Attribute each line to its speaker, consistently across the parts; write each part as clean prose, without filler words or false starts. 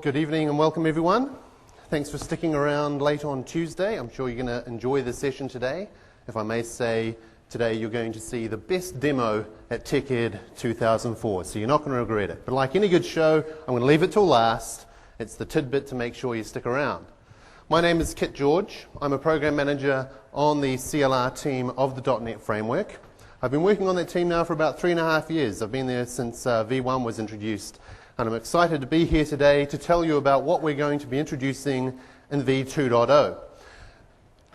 Speaker 1: Good evening and welcome everyone. Thanks for sticking around late on Tuesday. I'm sure you're going to enjoy the session today. If I may say, today you're going to see the best demo at TechEd 2004, so you're not going to regret it. But like any good show, I'm going to leave it till last. It's the tidbit to make sure you stick around. My name is Kit George. I'm a program manager on the CLR team of the .NET framework. I've been working on that team now for about 3.5 years. I've been there since V1 was introduced. And I'm excited to be here today to tell you about what we're going to be introducing in V2.0.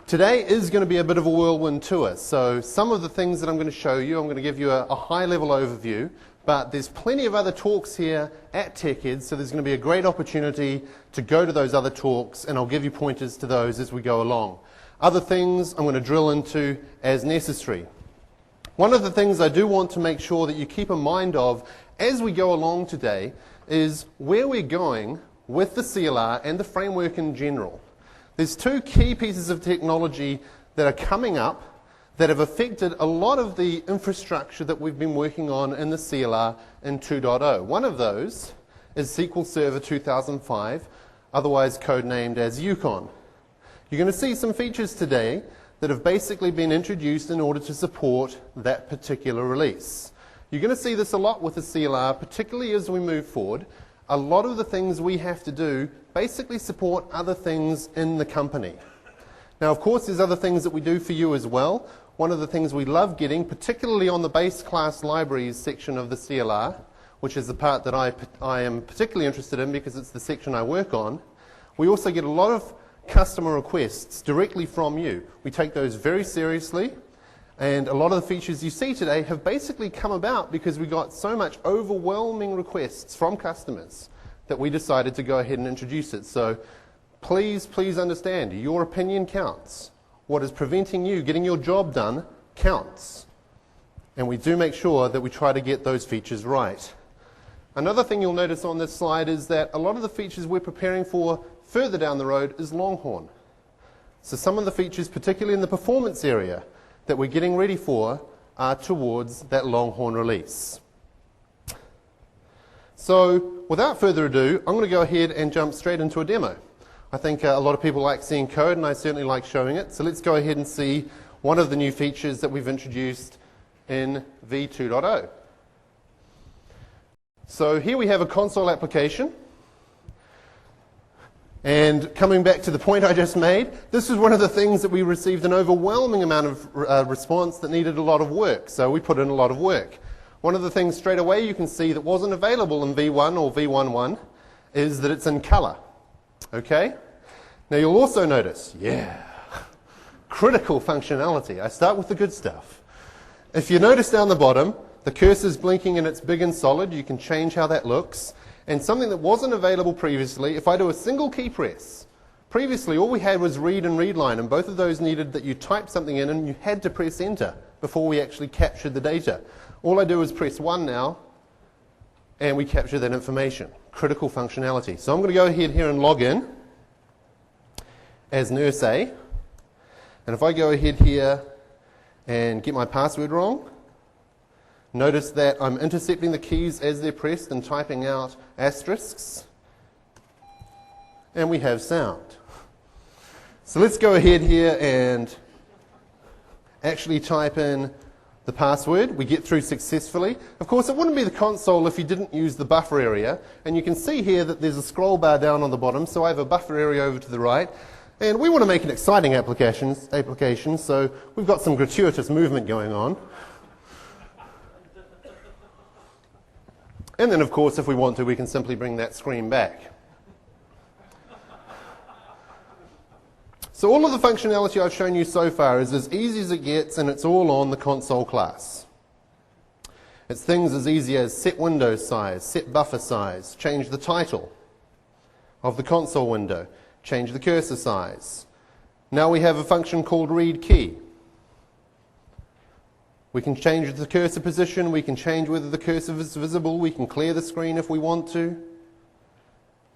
Speaker 1: Today is going to be a bit of a whirlwind tour, so some of the things that I'm going to show you, I'm going to give you a high-level overview, but there's plenty of other talks here at TechEd, so there's going to be a great opportunity to go to those other talks, and I'll give you pointers to those as we go along. Other things I'm going to drill into as necessary. One of the things I do want to make sure that you keep in mind of as we go along today is where we're going with the CLR and the framework in general. There's two key pieces of technology that are coming up that have affected a lot of the infrastructure that we've been working on in the CLR in 2.0. One of those is SQL Server 2005, otherwise codenamed as Yukon. You're going to see some features today that have basically been introduced in order to support that particular release. You're going to see this a lot with the CLR, particularly as we move forward. A lot of the things we have to do basically support other things in the company. Now, of course, there's other things that we do for you as well. One of the things we love getting, particularly on the base class libraries section of the CLR, which is the part that I am particularly interested in because it's the section I work on, we also get a lot of customer requests directly from you. We take those very seriously. And a lot of the features you see today have basically come about because we got so much overwhelming requests from customers that we decided to go ahead and introduce it. So please understand, your opinion counts. What is preventing you getting your job done counts. And we do make sure that we try to get those features right. Another thing you'll notice on this slide is that a lot of the features we're preparing for further down the road is Longhorn. So some of the features, particularly in the performance area, that we're getting ready for are towards that Longhorn release. So without further ado, I'm going to go ahead and jump straight into a demo. I think a lot of people like seeing code, and I certainly like showing it. So let's go ahead and see one of the new features that we've introduced in V2.0. So here we have a console application. And coming back to the point I just made, this is one of the things that we received an overwhelming amount of response that needed a lot of work. So we put in a lot of work. One of the things straight away you can see that wasn't available in V1 or V11 is that it's in color. Okay? Now you'll also notice, critical functionality. I start with the good stuff. If you notice down the bottom, the cursor's blinking and it's big and solid. You can change how that looks. And something that wasn't available previously, if I do a single key press, previously all we had was read and read line, and both of those needed that you type something in and you had to press enter before we actually captured the data. All I do is press 1 now, and we capture that information. Critical functionality. So I'm going to go ahead here and log in as Nurse A. And if I go ahead here and get my password wrong, notice that I'm intercepting the keys as they're pressed and typing out asterisks. And we have sound. So let's go ahead here and actually type in the password. We get through successfully. Of course, it wouldn't be the console if you didn't use the buffer area. And you can see here that there's a scroll bar down on the bottom, so I have a buffer area over to the right. And we want to make an exciting application, so we've got some gratuitous movement going on. And then, of course, if we want to, we can simply bring that screen back. So all of the functionality I've shown you so far is as easy as it gets, and it's all on the console class. It's things as easy as set window size, set buffer size, change the title of the console window, change the cursor size. Now we have a function called read key. We can change the cursor position, we can change whether the cursor is visible, we can clear the screen if we want to.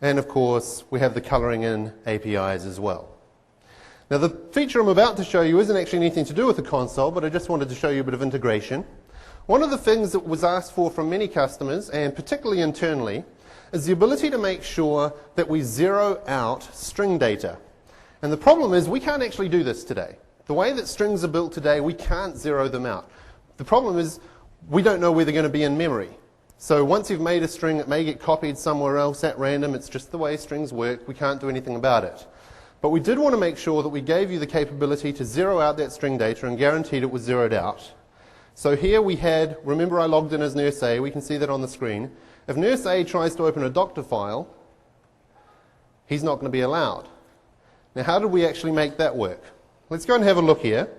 Speaker 1: And of course, we have the coloring in APIs as well. Now the feature I'm about to show you isn't actually anything to do with the console, but I just wanted to show you a bit of integration. One of the things that was asked for from many customers, and particularly internally, is the ability to make sure that we zero out string data. And the problem is we can't actually do this today. The way that strings are built today, we can't zero them out. The problem is we don't know where they're going to be in memory. So once you've made a string, it may get copied somewhere else at random. It's just the way strings work. We can't do anything about it. But we did want to make sure that we gave you the capability to zero out that string data and guaranteed it was zeroed out. So here we had, remember I logged in as nurse A, we can see that on the screen. If nurse A tries to open a doctor file, he's not going to be allowed. Now how did we actually make that work? Let's go and have a look here,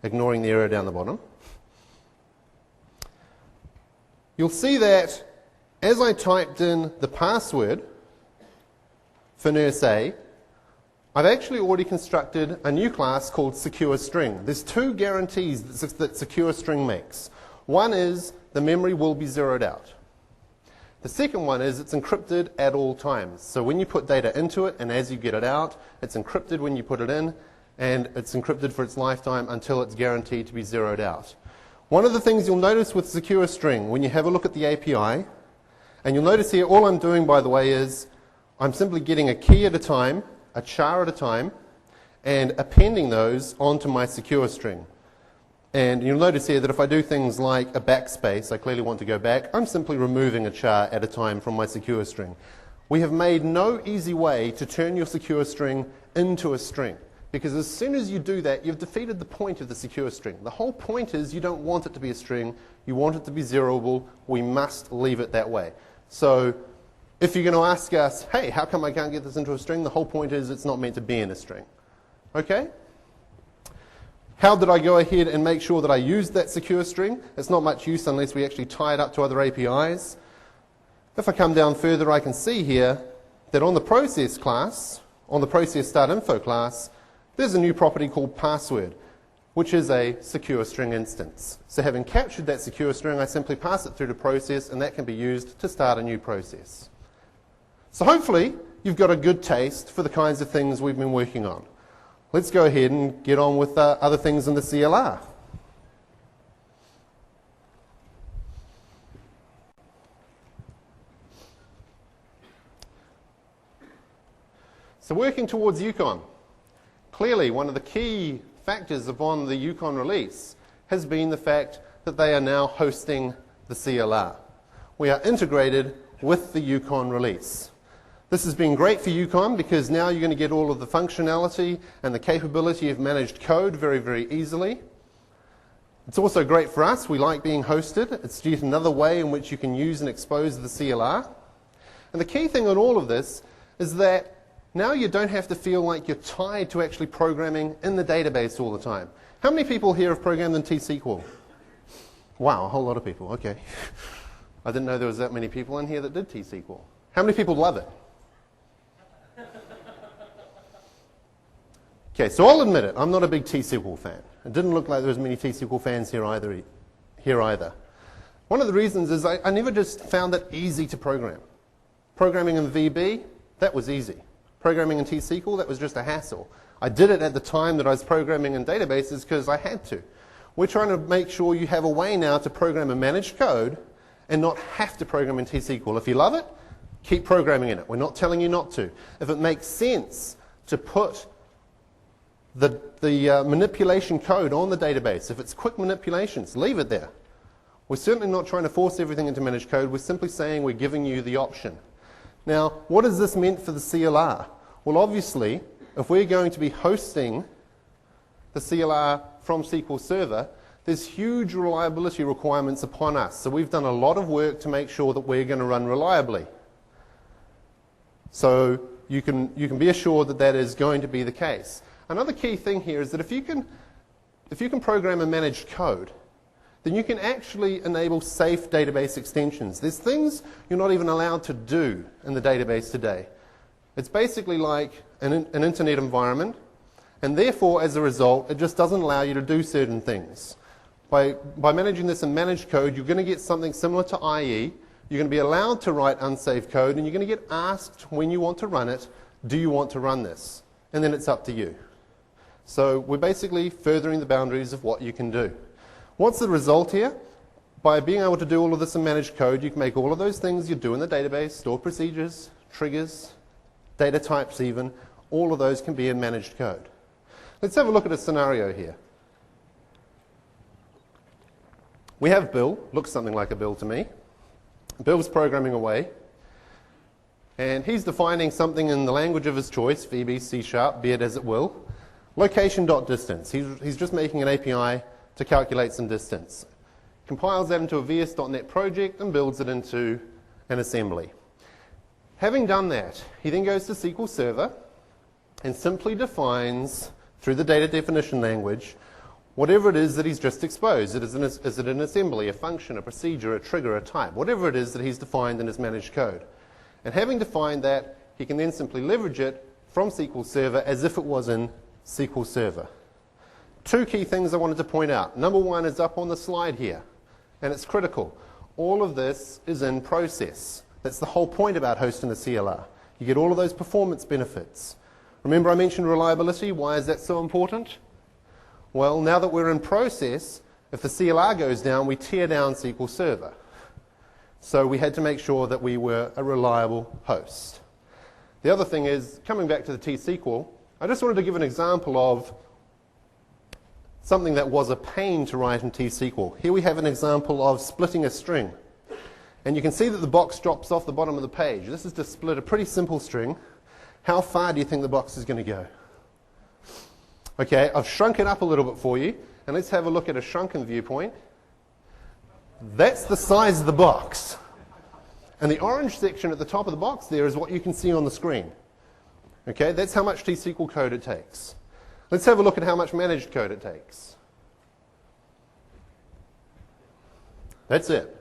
Speaker 1: ignoring the arrow down the bottom. You'll see that as I typed in the password for nurse A, I've actually already constructed a new class called secure string. There's two guarantees that secure string makes. One is the memory will be zeroed out. The second one is it's encrypted at all times. So when you put data into it and as you get it out, it's encrypted when you put it in, and it's encrypted for its lifetime until it's guaranteed to be zeroed out. One of the things you'll notice with secure string when you have a look at the API, and you'll notice here all I'm doing, by the way, is I'm simply getting a key at a time, a char at a time, and appending those onto my secure string. And you'll notice here that if I do things like a backspace, I clearly want to go back, I'm simply removing a char at a time from my secure string. We have made no easy way to turn your secure string into a string. Because as soon as you do that, you've defeated the point of the secure string. The whole point is you don't want it to be a string, you want it to be zeroable, we must leave it that way. So if you're going to ask us, hey, how come I can't get this into a string? The whole point is it's not meant to be in a string. Okay? How did I go ahead and make sure that I used that secure string? It's not much use unless we actually tie it up to other APIs. If I come down further, I can see here that on the process class, on the process.info class, there's a new property called password, which is a secure string instance. So having captured that secure string, I simply pass it through to process, and that can be used to start a new process. So hopefully, you've got a good taste for the kinds of things we've been working on. Let's go ahead and get on with other things in the CLR. So working towards Yukon. Clearly, one of the key factors upon the Yukon release has been the fact that they are now hosting the CLR. We are integrated with the Yukon release. This has been great for Yukon because now you're going to get all of the functionality and the capability of managed code very, very easily. It's also great for us. We like being hosted. It's yet another way in which you can use and expose the CLR. And the key thing on all of this is that now you don't have to feel like you're tied to actually programming in the database all the time. How many people here have programmed in T-SQL? Wow, a whole lot of people. Okay. I didn't know there was that many people in here that did T-SQL. How many people love it? Okay, so I'll admit it. I'm not a big T-SQL fan. It didn't look like there was many T-SQL fans here either. One of the reasons is I never just found it easy to program. Programming in VB, that was easy. Programming in T-SQL, that was just a hassle. I did it at the time that I was programming in databases because I had to. We're trying to make sure you have a way now to program a managed code and not have to program in T-SQL. If you love it, keep programming in it. We're not telling you not to. If it makes sense to put the manipulation code on the database, if it's quick manipulations, leave it there. We're certainly not trying to force everything into managed code. We're simply saying we're giving you the option. Now, what has this meant for the CLR? Well, obviously, if we're going to be hosting the CLR from SQL Server, there's huge reliability requirements upon us. So we've done a lot of work to make sure that we're going to run reliably. So you can be assured that that is going to be the case. Another key thing here is that if you can program a managed code, then you can actually enable safe database extensions. There's things you're not even allowed to do in the database today. It's basically like an internet environment, and therefore, as a result, it just doesn't allow you to do certain things. By managing this in managed code, you're going to get something similar to IE. You're going to be allowed to write unsafe code, and you're going to get asked when you want to run it, do you want to run this? And then it's up to you. So we're basically furthering the boundaries of what you can do. What's the result here? by being able to do all of this in managed code, you can make all of those things you do in the database, store procedures, triggers, data types even, all of those can be in managed code. Let's have a look at a scenario here. We have Bill, looks something like a Bill to me. Bill's programming away, and he's defining something in the language of his choice, VB, C#, be it as it will. Location.distance, he's just making an API to calculate some distance. Compiles that into a VS.NET project and builds it into an assembly. Having done that, he then goes to SQL Server and simply defines, through the data definition language, whatever it is that he's just exposed. Is it an assembly, a function, a procedure, a trigger, a type, whatever it is that he's defined in his managed code. And having defined that, he can then simply leverage it from SQL Server as if it was in SQL Server. Two key things I wanted to point out. Number one is up on the slide here, and it's critical. All of this is in process. That's the whole point about hosting the CLR. You get all of those performance benefits. Remember I mentioned reliability? Why is that so important? Well, now that we're in process, if the CLR goes down, we tear down SQL Server. So we had to make sure that we were a reliable host. The other thing is, coming back to the T-SQL, I just wanted to give an example of something that was a pain to write in T-SQL. Here we have an example of splitting a string. And you can see that the box drops off the bottom of the page. This is to split a pretty simple string. How far do you think the box is going to go? Okay, I've shrunk it up a little bit for you, and let's have a look at a shrunken viewpoint. That's the size of the box. And the orange section at the top of the box there is what you can see on the screen. Okay, that's how much T-SQL code it takes. Let's have a look at how much managed code it takes. That's it.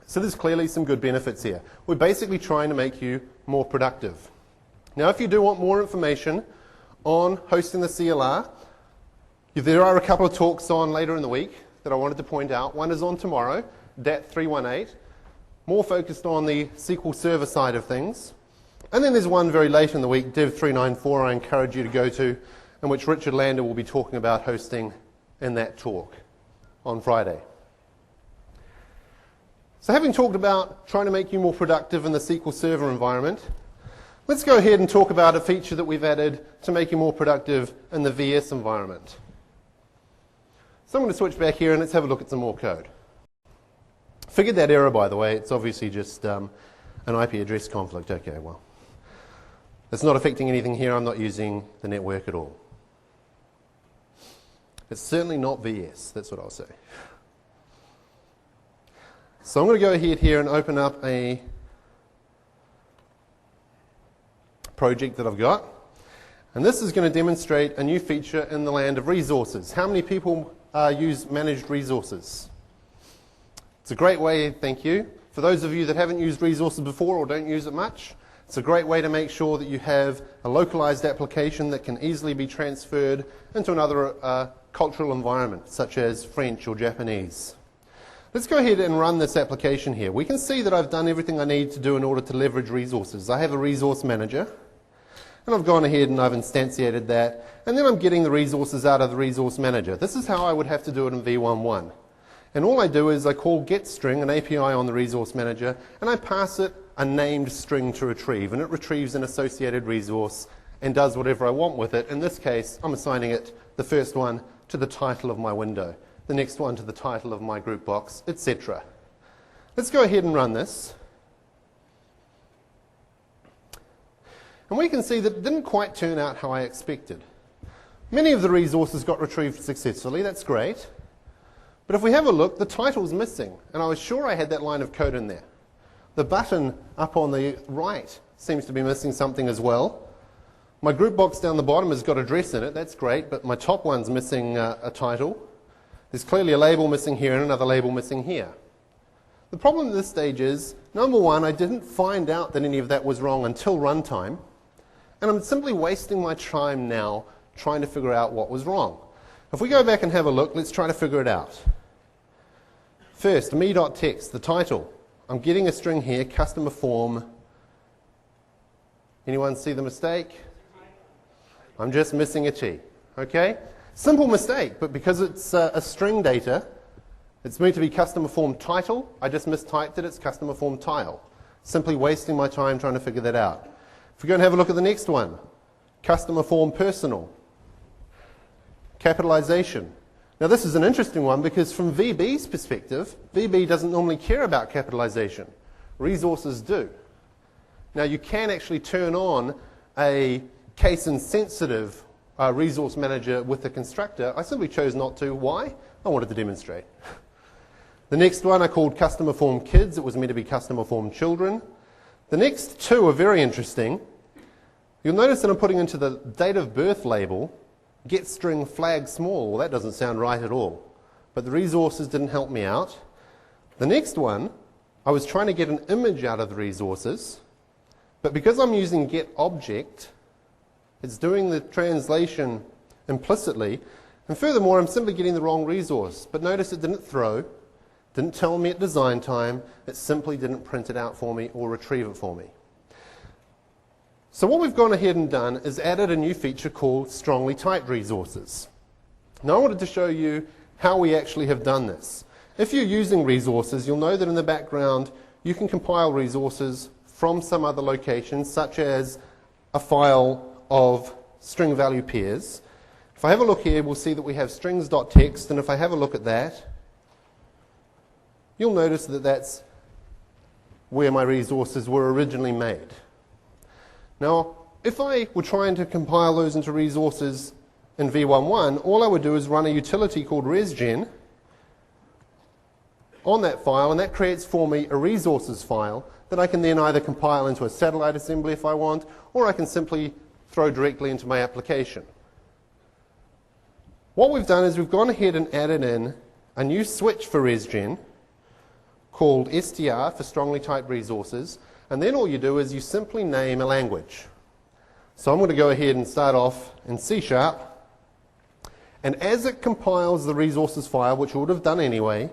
Speaker 1: So there's clearly some good benefits here. We're basically trying to make you more productive. Now, if you do want more information on hosting the CLR, there are a couple of talks on later in the week that I wanted to point out. One is on tomorrow, DAT 318, more focused on the SQL Server side of things. And then there's one very late in the week, Dev 394, I encourage you to go to, in which Richard Lander will be talking about hosting in that talk on Friday. So having talked about trying to make you more productive in the SQL Server environment, let's go ahead and talk about a feature that we've added to make you more productive in the VS environment. So I'm going to switch back here and let's have a look at some more code. Figured that error, by the way. It's obviously just an IP address conflict. Okay, well, it's not affecting anything here. I'm not using the network at all. It's certainly not VS. That's what I'll say. So I'm going to go ahead here and open up a project that I've got. And this is going to demonstrate a new feature in the land of resources. How many people use managed resources? It's a great way, thank you. For those of you that haven't used resources before or don't use it much, it's a great way to make sure that you have a localized application that can easily be transferred into another cultural environment, such as French or Japanese. Let's go ahead and run this application here. We can see that I've done everything I need to do in order to leverage resources. I have a resource manager, and I've gone ahead and I've instantiated that, and then I'm getting the resources out of the resource manager. This is how I would have to do it in v11. And all I do is I call getString, an API on the resource manager, and I pass it a named string to retrieve, and it retrieves an associated resource and does whatever I want with it. In this case, I'm assigning it, the first one, to the title of my window, the next one to the title of my group box, etc. Let's go ahead and run this. And we can see that it didn't quite turn out how I expected. Many of the resources got retrieved successfully, that's great. But if we have a look, the title's missing, and I was sure I had that line of code in there. The button up on the right seems to be missing something as well. My group box down the bottom has got address in it, that's great, but my top one's missing a title. There's clearly a label missing here and another label missing here. The problem at this stage is, number one, I didn't find out that any of that was wrong until runtime, and I'm simply wasting my time now trying to figure out what was wrong. If we go back and have a look, let's try to figure it out. First, me.text, the title. I'm getting a string here, customer form. Anyone see the mistake? I'm just missing a T. Okay? Simple mistake, but because it's a string data, It's meant to be customer form title. I just mistyped it. It's customer form tile. Simply wasting my time trying to figure that out. If we go and have a look at the next one, customer form personal. Capitalization. Now this is an interesting one because from VB's perspective, VB doesn't normally care about capitalization. Resources do. Now you can actually turn on a case-insensitive resource manager with the constructor. I simply chose not to. Why? I wanted to demonstrate. The next one I called customer form kids. It was meant to be customer form children. The next two are very interesting. You'll notice that I'm putting into the date of birth label get string flag small. Well, that doesn't sound right at all. But the resources didn't help me out. The next one, I was trying to get an image out of the resources, but because I'm using get object, it's doing the translation implicitly, and furthermore, I'm simply getting the wrong resource. But notice it didn't throw, didn't tell me at design time, it simply didn't print it out for me or retrieve it for me. So what we've gone ahead and done is added a new feature called strongly typed resources. Now I wanted to show you how we actually have done this. If you're using resources, you'll know that in the background you can compile resources from some other location, such as a file of string value pairs. If I have a look here, we'll see that we have strings.txt, and if I have a look at that, you'll notice that that's where my resources were originally made. Now, if I were trying to compile those into resources in v11, all I would do is run a utility called resgen on that file, and that creates for me a resources file that I can then either compile into a satellite assembly if I want, or I can simply throw directly into my application. What we've done is we've gone ahead and added in a new switch for resgen called str for strongly typed resources, and then all you do is you simply name a language. So I'm going to go ahead and start off in C#, and as it compiles the resources file, which it would have done anyway,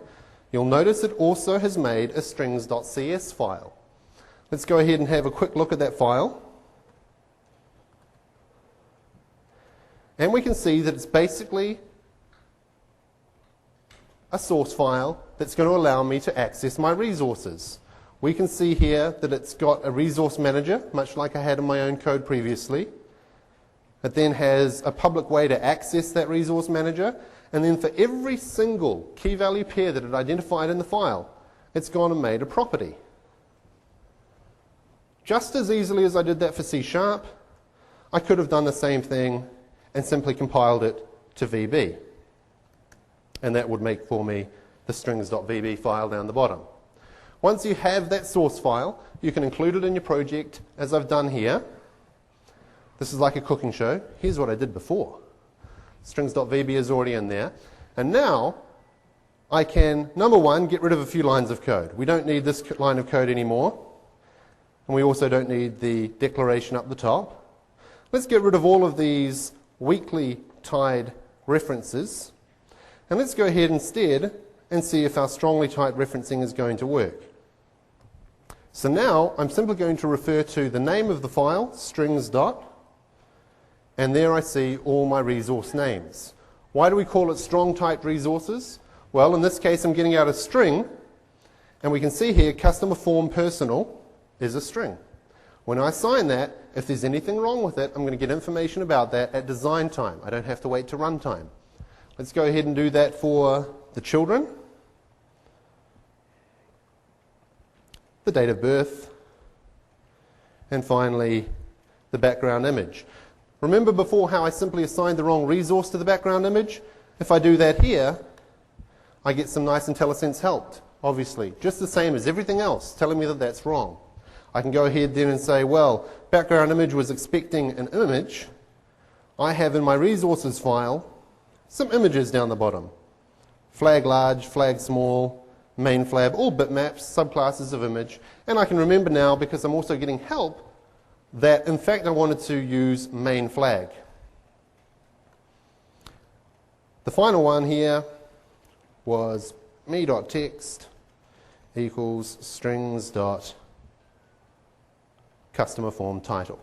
Speaker 1: you'll notice it also has made a strings.cs file. Let's go ahead and have a quick look at that file. And we can see that it's basically a source file that's going to allow me to access my resources. We can see here that it's got a resource manager, much like I had in my own code previously. It then has a public way to access that resource manager, and then for every single key value pair that it identified in the file, it's gone and made a property. Just as easily as I did that for C#, I could have done the same thing and simply compiled it to VB. And that would make for me the strings.vb file down the bottom. Once you have that source file, you can include it in your project, as I've done here. This is like a cooking show. Here's what I did before. Strings.vb is already in there. And now, I can, number one, get rid of a few lines of code. We don't need this line of code anymore. And we also don't need the declaration up the top. Let's get rid of all of these weakly tied references. And let's go ahead instead and see if our strongly typed referencing is going to work. So now I'm simply going to refer to the name of the file, strings dot, and there I see all my resource names. Why do we call it strong typed resources? Well, in this case I'm getting out a string, and we can see here customer form personal is a string. When I assign that, if there's anything wrong with it, I'm going to get information about that at design time. I don't have to wait to run time. Let's go ahead and do that for the children, the date of birth, and finally the background image. Remember before how I simply assigned the wrong resource to the background image? If I do that here, I get some nice IntelliSense help, obviously, just the same as everything else, telling me that that's wrong. I can go ahead then and say, well, background image was expecting an image. I have in my resources file some images down the bottom. Flag large, flag small, main flab, all bitmaps, subclasses of image. And I can remember now, because I'm also getting help, that in fact I wanted to use main flag. The final one here was me.text equals strings dot customer form title.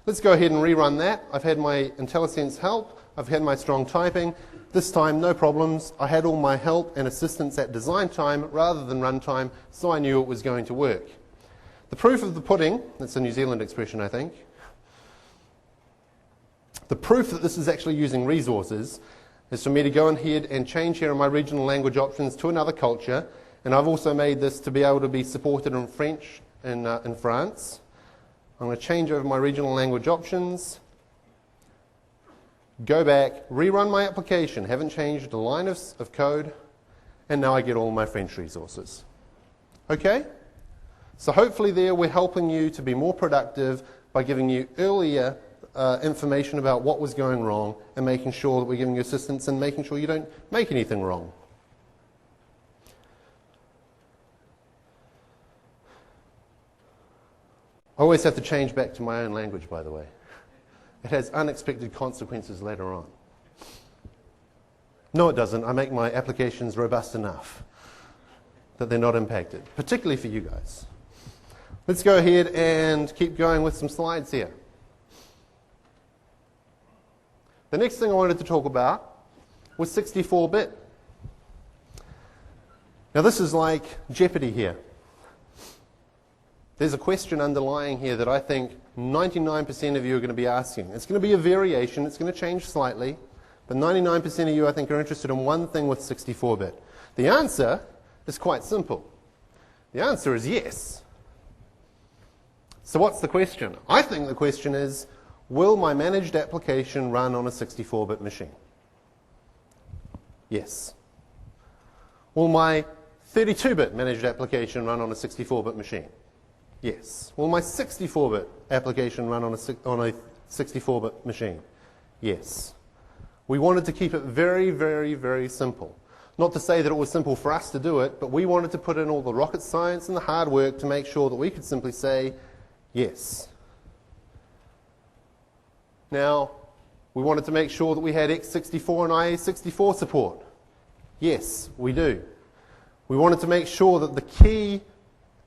Speaker 1: Let's go ahead and rerun that. I've had my IntelliSense help. I've had my strong typing. This time, no problems. I had all my help and assistance at design time rather than run time, so I knew it was going to work. The proof of the pudding, that's a New Zealand expression, I think. The proof that this is actually using resources is for me to go ahead and change here in my regional language options to another culture, and I've also made this to be able to be supported in French in France. I'm going to change over my regional language options, go back, rerun my application, haven't changed a line of code, and now I get all my French resources. Okay? So hopefully there we're helping you to be more productive by giving you earlier information about what was going wrong and making sure that we're giving you assistance and making sure you don't make anything wrong. I always have to change back to my own language, by the way. It has unexpected consequences later on. No, it doesn't. I make my applications robust enough that they're not impacted, particularly for you guys. Let's go ahead and keep going with some slides here. The next thing I wanted to talk about was 64-bit. Now this is like Jeopardy here. There's a question underlying here that I think 99% of you are going to be asking. It's going to be a variation, it's going to change slightly, but 99% of you I think are interested in one thing with 64-bit. The answer is quite simple. The answer is yes. So what's the question? I think the question is, will my managed application run on a 64-bit machine? Yes. Will my 32-bit managed application run on a 64-bit machine? Yes. Will my 64-bit application run on a 64-bit machine? Yes. We wanted to keep it very, very, very simple. Not to say that it was simple for us to do it, but we wanted to put in all the rocket science and the hard work to make sure that we could simply say, yes. Now, we wanted to make sure that we had x64 and IA64 support. Yes, we do. We wanted to make sure that the key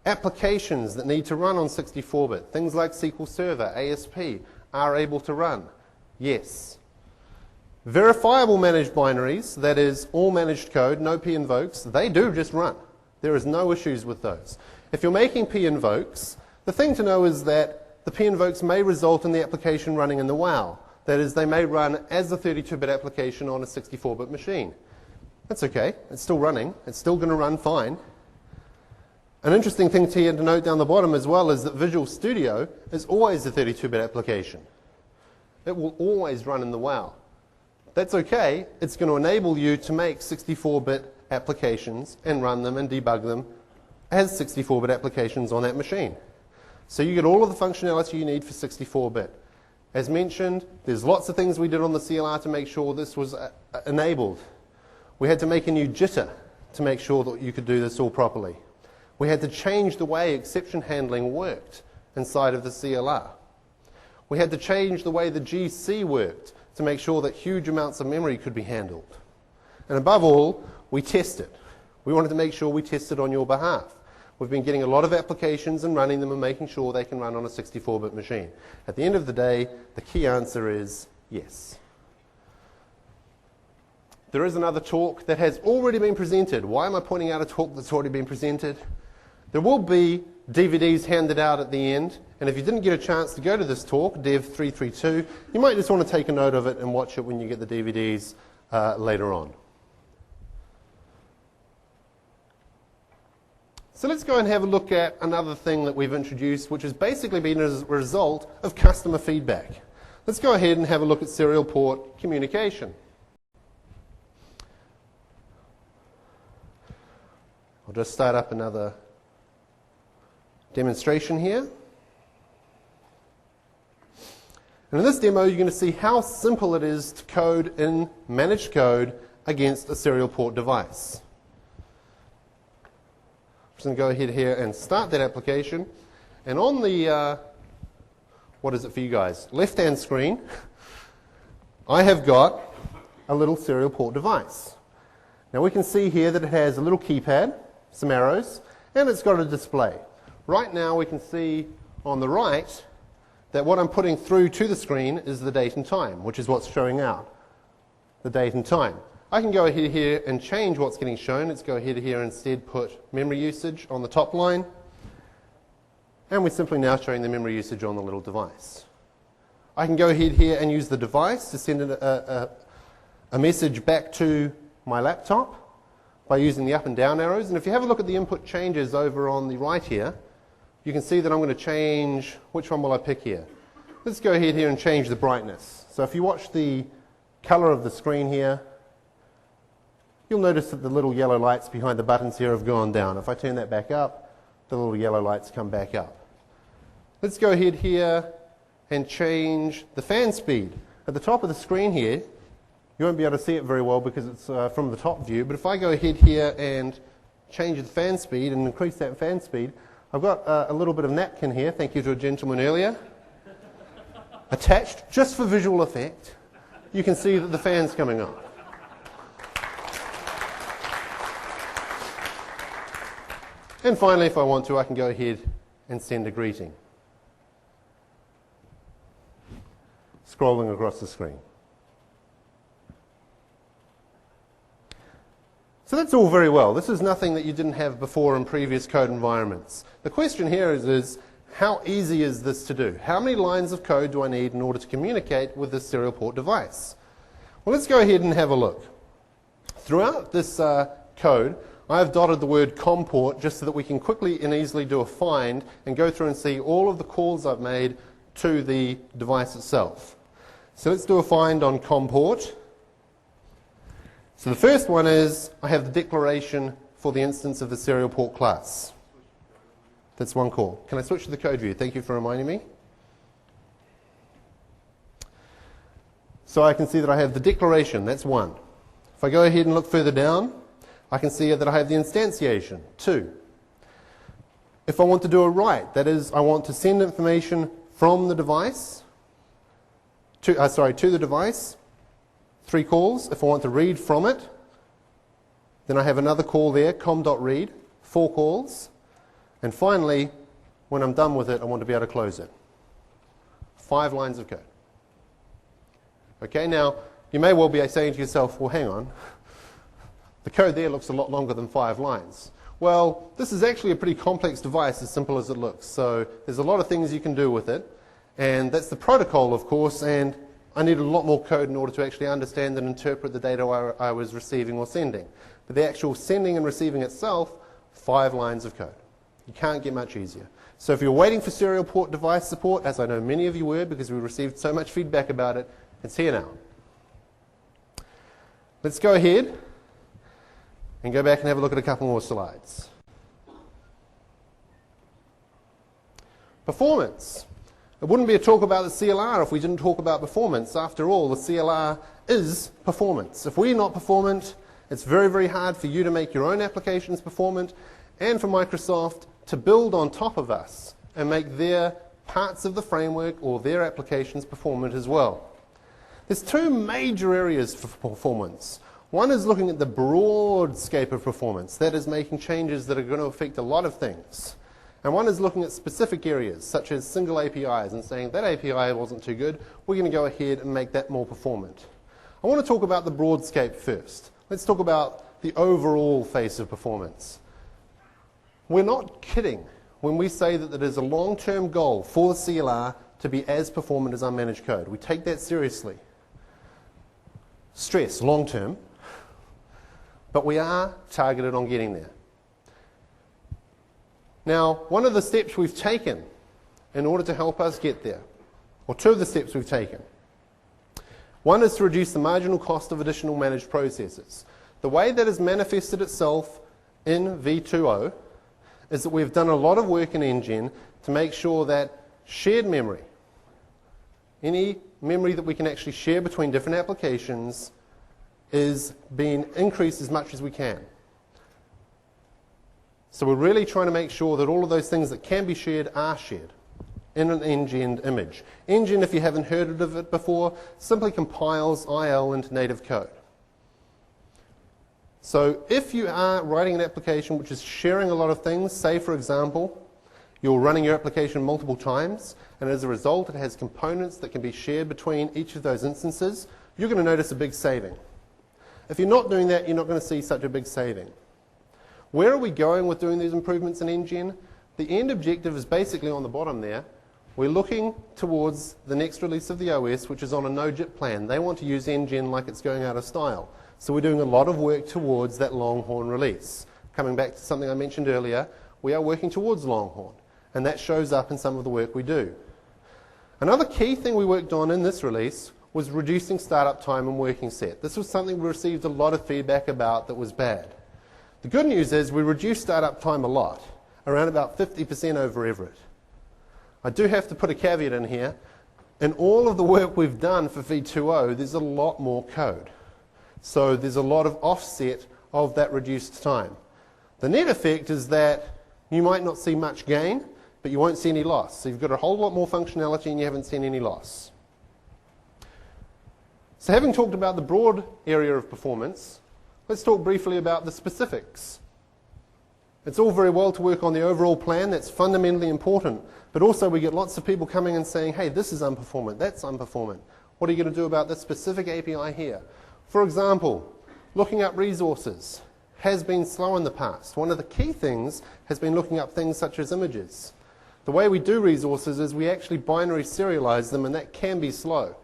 Speaker 1: applications that need to run on 64-bit, things like SQL Server, ASP, are able to run. Yes. Verifiable managed binaries, that is all managed code, no p-invokes, they do just run. There is no issues with those. If you're making p-invokes, the thing to know is that the p-invokes may result in the application running in the WoW. That is, they may run as a 32-bit application on a 64-bit machine. That's okay. It's still running. It's still going to run fine. An interesting thing to note down the bottom as well is that Visual Studio is always a 32-bit application. It will always run in the WoW. That's okay. It's going to enable you to make 64-bit applications and run them and debug them as 64-bit applications on that machine. So you get all of the functionality you need for 64-bit. As mentioned, there's lots of things we did on the CLR to make sure this was enabled. We had to make a new jitter to make sure that you could do this all properly. We had to change the way exception handling worked inside of the CLR. We had to change the way the GC worked to make sure that huge amounts of memory could be handled. And above all, we tested. We wanted to make sure we tested on your behalf. We've been getting a lot of applications and running them and making sure they can run on a 64-bit machine. At the end of the day, the key answer is yes. There is another talk that has already been presented. Why am I pointing out a talk that's already been presented? There will be DVDs handed out at the end, and if you didn't get a chance to go to this talk, Dev 332, you might just want to take a note of it and watch it when you get the DVDs later on. So let's go and have a look at another thing that we've introduced, which has basically been as a result of customer feedback. Let's go ahead and have a look at serial port communication. I'll just start up another demonstration here. And in this demo, you're going to see how simple it is to code in managed code against a serial port device. I'm just going to go ahead here and start that application. And on the, what is it for you guys? Left-hand screen, I have got a little serial port device. Now we can see here that it has a little keypad, some arrows, and it's got a display. Right now we can see on the right that what I'm putting through to the screen is the date and time, which is what's showing out, the date and time. I can go ahead here and change what's getting shown. Let's go ahead here and instead put memory usage on the top line. And we're simply now showing the memory usage on the little device. I can go ahead here and use the device to send a message back to my laptop by using the up and down arrows. And if you have a look at the input changes over on the right here, you can see that I'm going to change, which one will I pick here? Let's go ahead here and change the brightness. So if you watch the color of the screen here, you'll notice that the little yellow lights behind the buttons here have gone down. If I turn that back up, the little yellow lights come back up. Let's go ahead here and change the fan speed. At the top of the screen here, you won't be able to see it very well because it's from the top view, but if I go ahead here and change the fan speed and increase that fan speed, I've got a little bit of napkin here, thank you to a gentleman earlier, attached just for visual effect. You can see that the fan's coming on. And finally, if I want to, I can go ahead and send a greeting, scrolling across the screen. So that's all very well. This is nothing that you didn't have before in previous code environments. The question here is how easy is this to do? How many lines of code do I need in order to communicate with this serial port device? Well, let's go ahead and have a look. Throughout this code, I've dotted the word COM port just so that we can quickly and easily do a find and go through and see all of the calls I've made to the device itself. So let's do a find on COM port. So the first one is I have the declaration for the instance of the serial port class. That's one call. Can I switch to the code view? Thank you for reminding me. So I can see that I have the declaration. That's one. If I go ahead and look further down, I can see that I have the instantiation, 2. If I want to do a write, that is, I want to send information from the device to the device, 3 calls. If I want to read from it, then I have another call there, com.read, 4 calls. And finally, when I'm done with it, I want to be able to close it. 5 lines of code. Okay, now, you may well be saying to yourself, well, hang on. The code there looks a lot longer than 5 lines. Well, this is actually a pretty complex device, as simple as it looks. So there's a lot of things you can do with it. And that's the protocol, of course, and I needed a lot more code in order to actually understand and interpret the data I was receiving or sending. But the actual sending and receiving itself, 5 lines of code. You can't get much easier. So if you're waiting for serial port device support, as I know many of you were because we received so much feedback about it, it's here now. Let's go ahead and go back and have a look at a couple more slides. Performance. It wouldn't be a talk about the CLR if we didn't talk about performance. After all, the CLR is performance. If we're not performant, it's very, very hard for you to make your own applications performant and for Microsoft to build on top of us and make their parts of the framework or their applications performant as well. There's 2 major areas for performance. One is looking at the broad scope of performance, that is making changes that are going to affect a lot of things. And one is looking at specific areas, such as single APIs, and saying that API wasn't too good, we're going to go ahead and make that more performant. I want to talk about the broad scope first. Let's talk about the overall face of performance. We're not kidding when we say that it is a long-term goal for the CLR to be as performant as unmanaged code. We take that seriously. Stress, long-term. But we are targeted on getting there. Now, one of the steps we've taken in order to help us get there, or 2 of the steps we've taken. One is to reduce the marginal cost of additional managed processes. The way that has manifested itself in V2.0 is that we've done a lot of work in Engine to make sure that shared memory, any memory that we can actually share between different applications, is being increased as much as we can. So we're really trying to make sure that all of those things that can be shared are shared in an engined image. Engine, if you haven't heard of it before, simply compiles IL into native code. So if you are writing an application which is sharing a lot of things, say for example, You're running your application multiple times, and as a result, it has components that can be shared between each of those instances. You're going to notice a big saving. If you're not doing that, you're not going to see such a big saving. Where are we going with doing these improvements in NGen? The end objective is basically on the bottom there. We're looking towards the next release of the OS, which is on a no-JIT plan. They want to use NGen like it's going out of style. So we're doing a lot of work towards that Longhorn release. Coming back to something I mentioned earlier, we are working towards Longhorn, and that shows up in some of the work we do. Another key thing we worked on in this release was reducing startup time and working set. This was something we received a lot of feedback about that was bad. The good news is we reduced startup time a lot, around about 50% over Everett. I do have to put a caveat in here. In all of the work we've done for v2.0, there's a lot more code. So there's a lot of offset of that reduced time. The net effect is that you might not see much gain, but you won't see any loss. So you've got a whole lot more functionality and you haven't seen any loss. So having talked about the broad area of performance, let's talk briefly about the specifics. It's all very well to work on the overall plan. That's fundamentally important. But also we get lots of people coming and saying, hey, this is unperformant, that's unperformant. What are you going to do about this specific API here? For example, looking up resources has been slow in the past. One of the key things has been looking up things such as images. The way we do resources is we actually binary serialize them, and that can be slow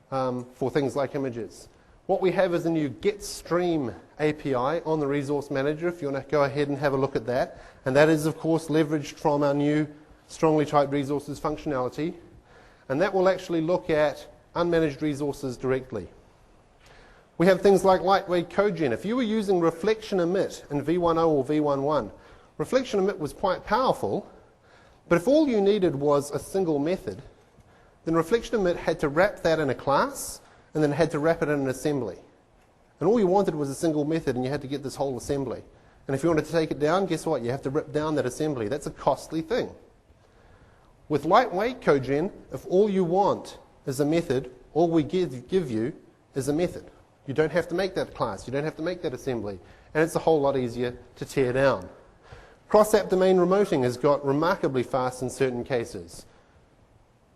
Speaker 1: for things like images. What we have is a new getStream API on the Resource Manager, if you want to go ahead and have a look at that. And that is, of course, leveraged from our new strongly typed resources functionality. And that will actually look at unmanaged resources directly. We have things like lightweight code gen. If you were using reflection emit in v1.0 or v1.1, reflection emit was quite powerful, but if all you needed was a single method, then reflection emit had to wrap that in a class, and then had to wrap it in an assembly. And all you wanted was a single method, and you had to get this whole assembly. And if you wanted to take it down, guess what? You have to rip down that assembly. That's a costly thing. With lightweight code gen, if all you want is a method, all we give you is a method. You don't have to make that class. You don't have to make that assembly. And it's a whole lot easier to tear down. Cross-app domain remoting has got remarkably fast in certain cases.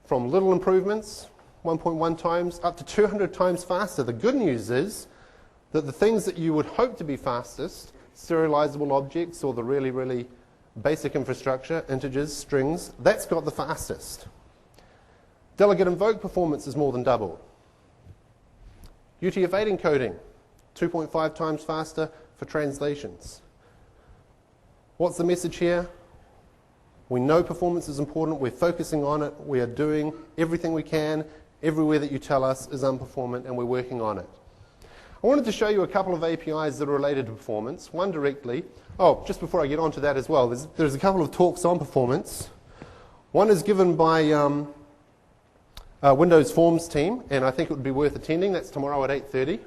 Speaker 1: From little improvements, 1.1 times, up to 200 times faster. The good news is that the things that you would hope to be fastest, serializable objects or the really, really basic infrastructure, integers, strings, that's got the fastest. Delegate invoke performance is more than doubled. UTF-8 encoding, 2.5 times faster for translations. What's the message here? We know performance is important. We're focusing on it. We are doing everything we can. Everywhere that you tell us is unperformant, and we're working on it. I wanted to show you a couple of APIs that are related to performance. One directly. Oh, just before I get on to that as well, there's a couple of talks on performance. One is given by Windows Forms team, and I think it would be worth attending. That's tomorrow at 8:30.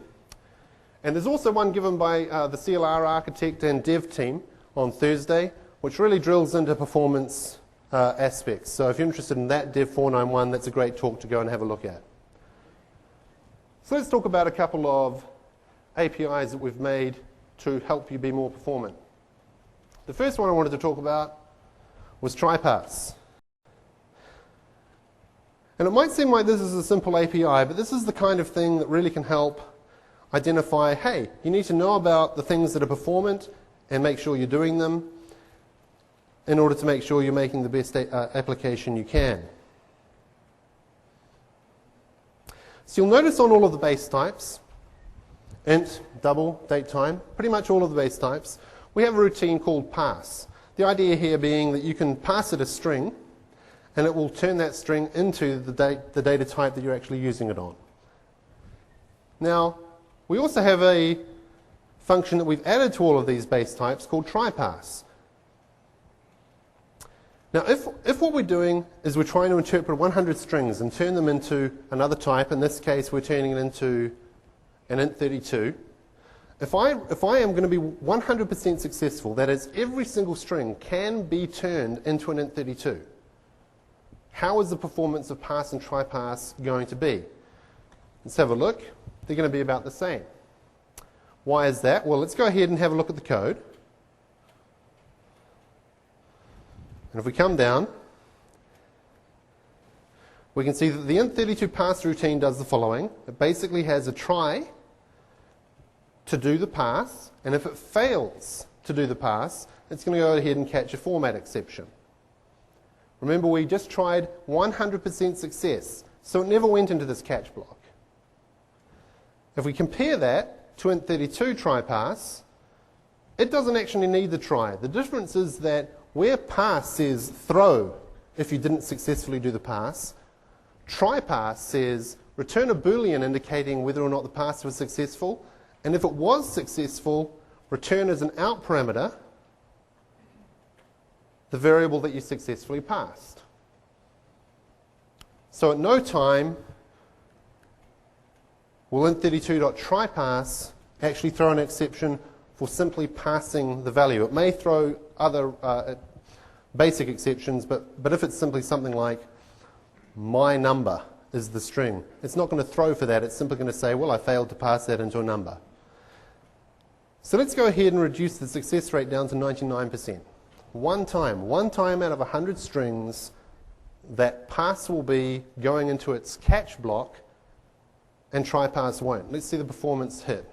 Speaker 1: And there's also one given by the CLR architect and dev team on Thursday, which really drills into performance aspects. So if you're interested in that, Dev 491, that's a great talk to go and have a look at. So let's talk about a couple of APIs that we've made to help you be more performant. The first one I wanted to talk about was TriPass. And it might seem like this is a simple API, but this is the kind of thing that really can help identify, hey, you need to know about the things that are performant and make sure you're doing them in order to make sure you're making the best application you can. So you'll notice on all of the base types, int, double, date time, pretty much all of the base types, we have a routine called pass. The idea here being that you can pass it a string, and it will turn that string into the data type that you're actually using it on. Now, we also have a function that we've added to all of these base types called trypass. Now, if what we're doing is we're trying to interpret 100 strings and turn them into another type, in this case we're turning it into an int32, if I am going to be 100% successful, that is, every single string can be turned into an int32, how is the performance of pass and trypass going to be? Let's have a look. They're going to be about the same. Why is that? Well, let's go ahead and have a look at the code. And if we come down, we can see that the int32 pass routine does the following. It basically has a try to do the pass, and if it fails to do the pass, it's going to go ahead and catch a format exception. Remember, we just tried 100% success, so it never went into this catch block. If we compare that to int32 try pass, it doesn't actually need the try. The difference is that where pass says throw if you didn't successfully do the pass, try pass says return a Boolean indicating whether or not the pass was successful, and if it was successful, return as an out parameter the variable that you successfully passed. So at no time will int32.tryPass actually throw an exception for simply passing the value. It may throw other basic exceptions, but if it's simply something like my number is the string, it's not going to throw for that. It's simply going to say, well, I failed to pass that into a number. So let's go ahead and reduce the success rate down to 99%. One time out of 100 strings, that pass will be going into its catch block and try pass won't. Let's see the performance hit.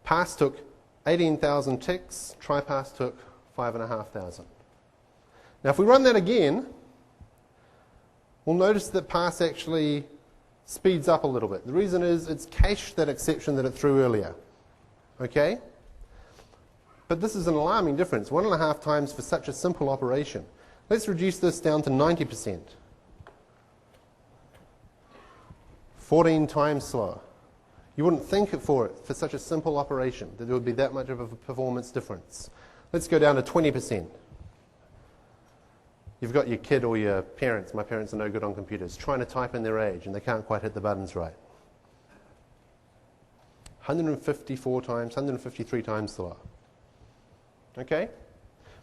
Speaker 1: Pass took 18,000 ticks, try pass took 5,500. Now if we run that again, we'll notice that pass actually speeds up a little bit. The reason is it's cached that exception that it threw earlier. Okay? But this is an alarming difference, 1.5 times for such a simple operation. Let's reduce this down to 90%. 14 times slower. You wouldn't think for such a simple operation that there would be that much of a performance difference. Let's go down to 20%. You've got your kid or your parents, my parents are no good on computers, trying to type in their age and they can't quite hit the buttons right. 154 times, 153 times slower. Okay?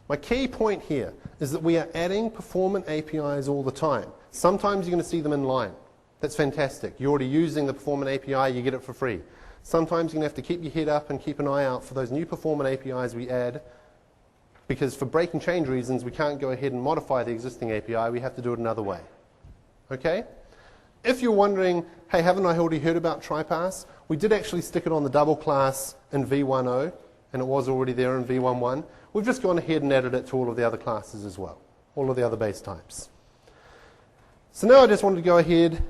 Speaker 1: My key point here is that we are adding performant APIs all the time. Sometimes you're going to see them in line. That's fantastic. You're already using the performant API, you get it for free. Sometimes you're going to have to keep your head up and keep an eye out for those new performant APIs we add, because for break and change reasons, we can't go ahead and modify the existing API. We have to do it another way. Okay? If you're wondering, hey, haven't I already heard about TryPass? We did actually stick it on the double class in v10, and it was already there in v11. We've just gone ahead and added it to all of the other classes as well, all of the other base types. So now I just wanted to go ahead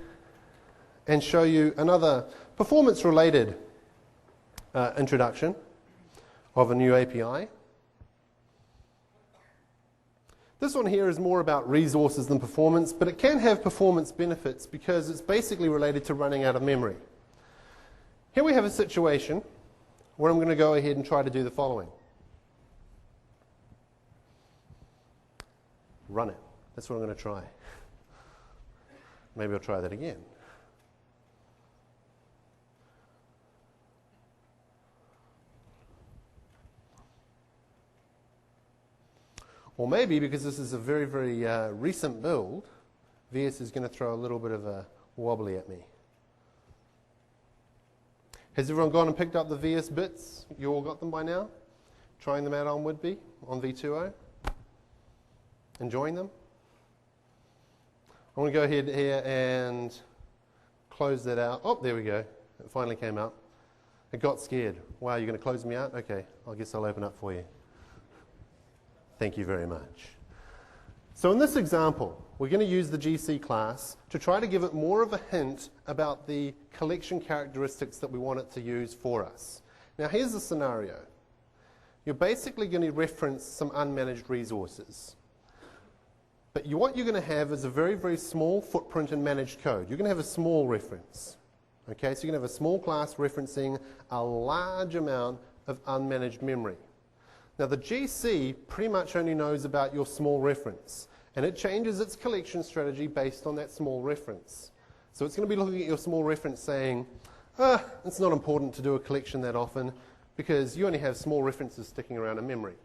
Speaker 1: and show you another performance-related introduction of a new API. This one here is more about resources than performance, but it can have performance benefits because it's basically related to running out of memory. Here we have a situation where I'm going to go ahead and try to do the following. Run it. That's what I'm going to try. Maybe I'll try that again. Or maybe, because this is a very, very recent build, VS is going to throw a little bit of a wobbly at me. Has everyone gone and picked up the VS bits? You all got them by now? Trying them out on Woodbey, on v20? Enjoying them? I want to go ahead here and close that out. Oh, there we go. It finally came up. It got scared. Wow, you're going to close me out? Okay, I guess I'll open up for you. Thank you very much. So in this example, we're going to use the GC class to try to give it more of a hint about the collection characteristics that we want it to use for us. Now here's the scenario. You're basically going to reference some unmanaged resources. But what you're going to have is a very, very small footprint in managed code. You're going to have a small reference. Okay, so you're going to have a small class referencing a large amount of unmanaged memory. Now the GC pretty much only knows about your small reference, and it changes its collection strategy based on that small reference. So it's going to be looking at your small reference saying, it's not important to do a collection that often because you only have small references sticking around in memory.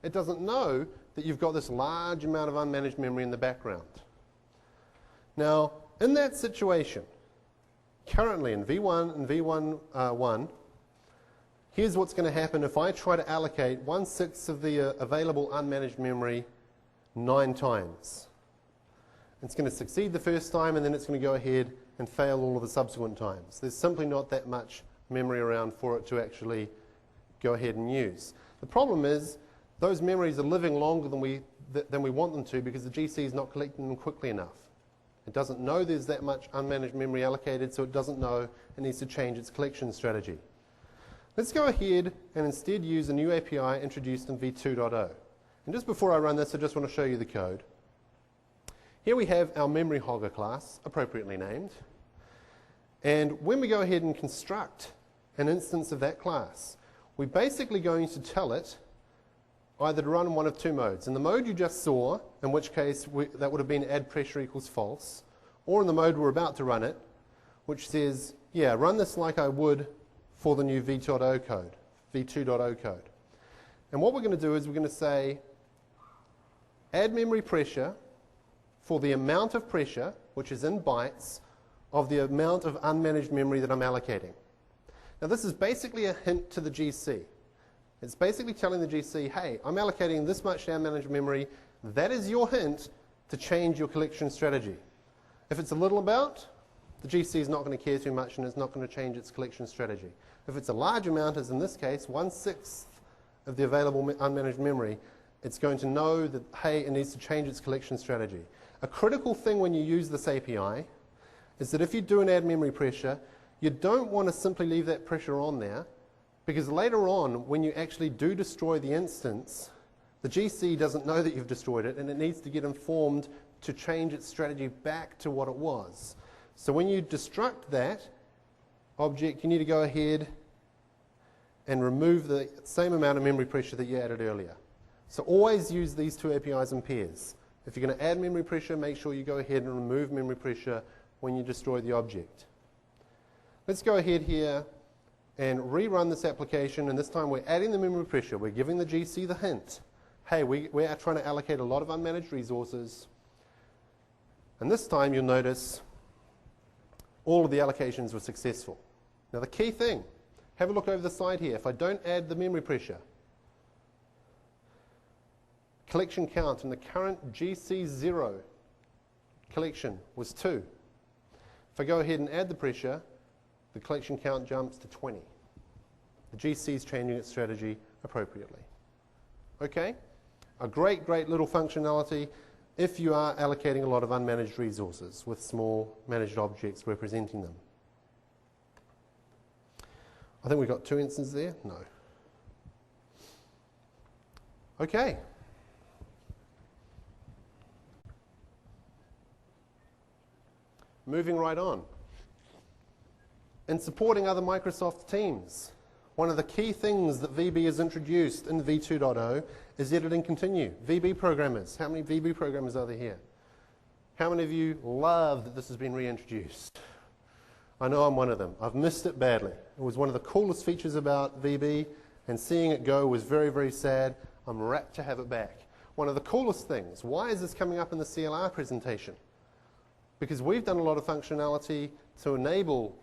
Speaker 1: It doesn't know that you've got this large amount of unmanaged memory in the background. Now, in that situation, currently in V1 and V11, here's what's going to happen if I try to allocate 1/6 of the available unmanaged memory 9 times. It's going to succeed the first time, and then it's going to go ahead and fail all of the subsequent times. There's simply not that much memory around for it to actually go ahead and use. The problem is those memories are living longer than we want them to because the GC is not collecting them quickly enough. It doesn't know there's that much unmanaged memory allocated, so it doesn't know it needs to change its collection strategy. Let's go ahead and instead use a new API introduced in v2.0. And just before I run this, I just want to show you the code. Here we have our memory hogger class, appropriately named. And when we go ahead and construct an instance of that class, we're basically going to tell it either to run in one of 2 modes. In the mode you just saw, in which case that would have been add pressure equals false, or in the mode we're about to run it, which says, yeah, run this like I would for the new v2.0 code. And what we're going to do is we're going to say, add memory pressure for the amount of pressure, which is in bytes, of the amount of unmanaged memory that I'm allocating. Now this is basically a hint to the GC. It's basically telling the GC, hey, I'm allocating this much unmanaged memory. That is your hint to change your collection strategy. If it's a little amount, the GC is not going to care too much and it's not going to change its collection strategy. If it's a large amount, as in this case, 1/6 of the available unmanaged memory, it's going to know that, hey, it needs to change its collection strategy. A critical thing when you use this API is that if you do an add memory pressure, you don't want to simply leave that pressure on there, because later on, when you actually do destroy the instance, the GC doesn't know that you've destroyed it, and it needs to get informed to change its strategy back to what it was. So when you destruct that object, you need to go ahead and remove the same amount of memory pressure that you added earlier. So always use these 2 APIs in pairs. If you're going to add memory pressure, make sure you go ahead and remove memory pressure when you destroy the object. Let's go ahead here and rerun this application, and this time we're adding the memory pressure. We're giving the GC the hint. Hey, we are trying to allocate a lot of unmanaged resources. And this time you'll notice all of the allocations were successful. Now the key thing, have a look over the side here. If I don't add the memory pressure, collection count in the current GC0 collection was 2. If I go ahead and add the pressure, the collection count jumps to 20. The GC is changing its strategy appropriately. Okay? A great, great little functionality if you are allocating a lot of unmanaged resources with small managed objects representing them. I think we've got 2 instances there. No. Okay. Moving right on. In supporting other Microsoft teams, one of the key things that VB has introduced in v2.0 is edit and continue. VB programmers. How many VB programmers are there here? How many of you love that this has been reintroduced? I know I'm one of them. I've missed it badly. It was one of the coolest features about VB, and seeing it go was very, very sad. I'm rapt to have it back. One of the coolest things. Why is this coming up in the CLR presentation? Because we've done a lot of functionality to enable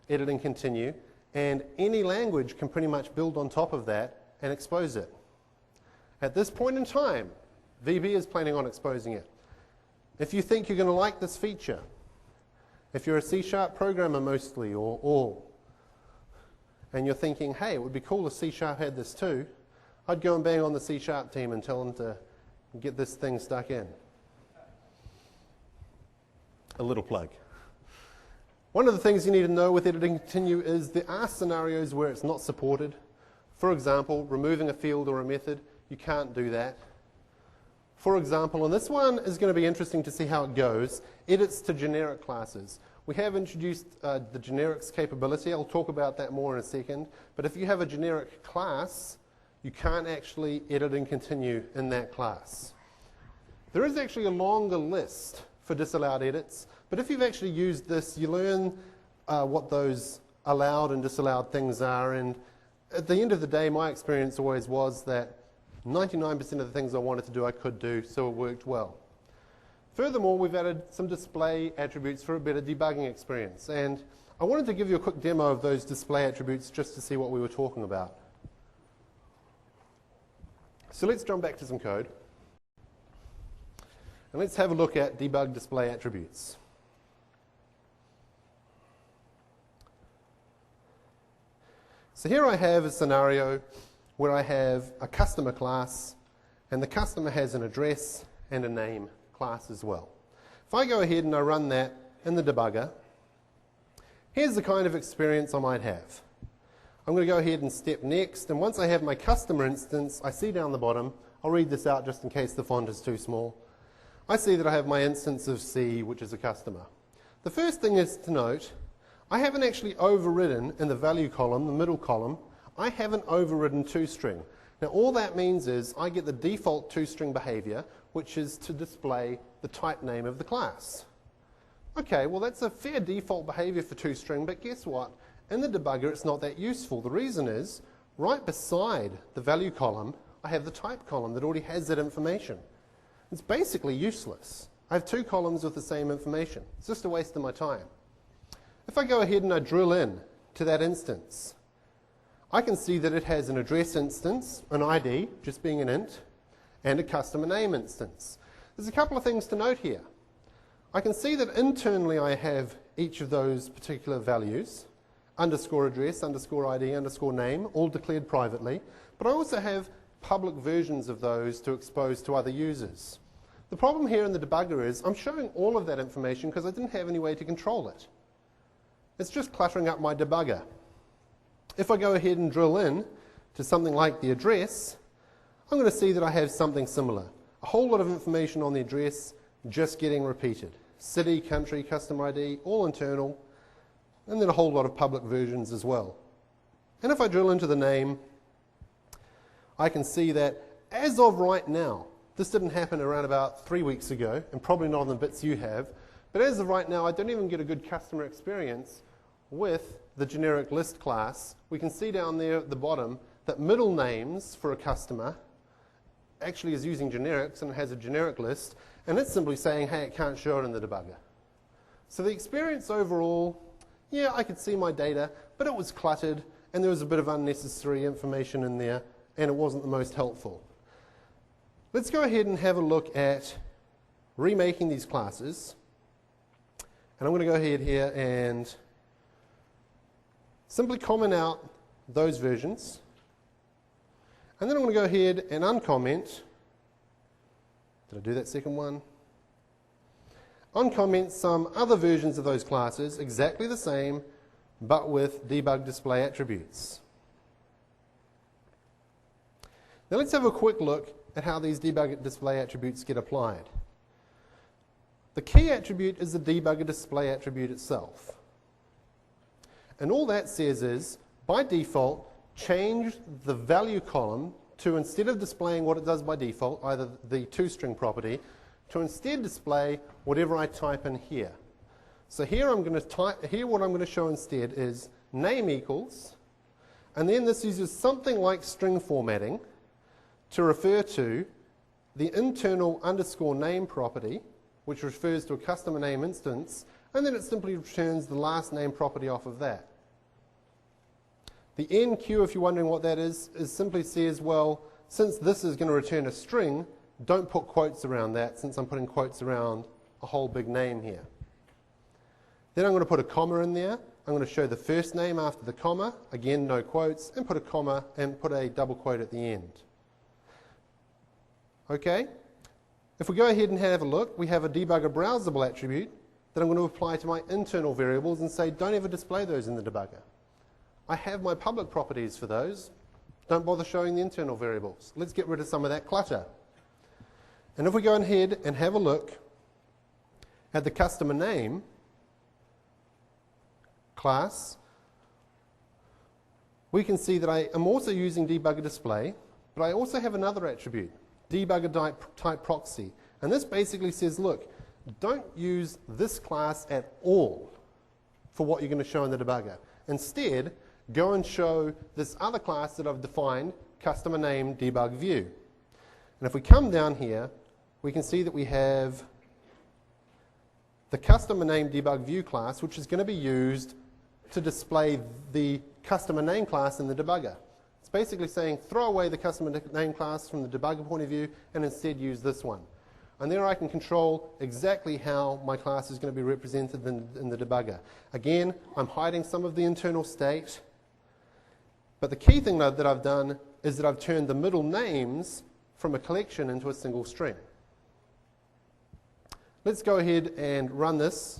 Speaker 1: edit and continue, and any language can pretty much build on top of that and expose it. At this point in time, VB is planning on exposing it. If you think you're going to like this feature, if you're a C# programmer mostly, or all, and you're thinking, hey, it would be cool if C# had this too, I'd go and bang on the C# team and tell them to get this thing stuck in. A little plug. One of the things you need to know with edit and continue is there are scenarios where it's not supported. For example, removing a field or a method, you can't do that. For example, and this one is going to be interesting to see how it goes, edits to generic classes. We have introduced the generics capability. I'll talk about that more in a second. But if you have a generic class, you can't actually edit and continue in that class. There is actually a longer list for disallowed edits, but if you've actually used this, you learn what those allowed and disallowed things are, and at the end of the day, my experience always was that 99% of the things I wanted to do, I could do, so it worked well. Furthermore, we've added some display attributes for a better debugging experience, and I wanted to give you a quick demo of those display attributes just to see what we were talking about. So let's jump back to some code. And let's have a look at debug display attributes. So here I have a scenario where I have a customer class, and the customer has an address and a name class as well. If I go ahead and I run that in the debugger, here's the kind of experience I might have. I'm going to go ahead and step next, and once I have my customer instance, I see down the bottom, I'll read this out just in case the font is too small. I see that I have my instance of C, which is a customer. The first thing is to note, I haven't actually overridden in the value column, the middle column, I haven't overridden toString. Now all that means is I get the default toString behavior, which is to display the type name of the class. Okay, well that's a fair default behavior for toString, but guess what? In the debugger it's not that useful. The reason is, right beside the value column, I have the type column that already has that information. It's basically useless. I have two columns with the same information. It's just a waste of my time. If I go ahead and I drill in to that instance, I can see that it has an address instance, an ID, just being an int, and a customer name instance. There's a couple of things to note here. I can see that internally I have each of those particular values, underscore address, underscore ID, underscore name, all declared privately, but I also have public versions of those to expose to other users. The problem here in the debugger is I'm showing all of that information because I didn't have any way to control it. It's just cluttering up my debugger. If I go ahead and drill in to something like the address, I'm going to see that I have something similar. A whole lot of information on the address just getting repeated. City, country, customer ID, all internal, and then a whole lot of public versions as well. And if I drill into the name, I can see that as of right now, this didn't happen around about 3 weeks ago, and probably not on the bits you have, but as of right now, I don't even get a good customer experience with the generic list class. We can see down there at the bottom that middle names for a customer actually is using generics and it has a generic list, and it's simply saying, hey, it can't show it in the debugger. So the experience overall, yeah, I could see my data, but it was cluttered and there was a bit of unnecessary information in there and it wasn't the most helpful. Let's go ahead and have a look at remaking these classes. And I'm going to go ahead here and simply comment out those versions. And then I'm going to go ahead and uncomment. Did I do that second one? Uncomment some other versions of those classes, exactly the same, but with debug display attributes. Now let's have a quick look at how these debug display attributes get applied. The key attribute is the debugger display attribute itself. And all that says is, by default, change the value column to, instead of displaying what it does by default, either the toString property, to instead display whatever I type in here. So here I'm going to type, here what I'm going to show instead is name equals, and then this uses something like string formatting to refer to the internal underscore name property, which refers to a customer name instance, and then it simply returns the last name property off of that. The NQ, if you're wondering what that is simply says, well, since this is going to return a string, don't put quotes around that, since I'm putting quotes around a whole big name here. Then I'm going to put a comma in there. I'm going to show the first name after the comma, again no quotes, and put a comma and put a double quote at the end. Okay? If we go ahead and have a look, we have a debugger browsable attribute that I'm going to apply to my internal variables and say don't ever display those in the debugger. I have my public properties for those. Don't bother showing the internal variables. Let's get rid of some of that clutter. And if we go ahead and have a look at the customer name class, we can see that I am also using debugger display, but I also have another attribute, debugger type proxy. And this basically says, look, don't use this class at all for what you're going to show in the debugger. Instead, go and show this other class that I've defined, customer name debug view. And if we come down here, we can see that we have the customer name debug view class, which is going to be used to display the customer name class in the debugger. It's basically saying throw away the customer name class from the debugger point of view and instead use this one. And there I can control exactly how my class is going to be represented in the debugger. Again, I'm hiding some of the internal state. But the key thing that I've done is that I've turned the middle names from a collection into a single string. Let's go ahead and run this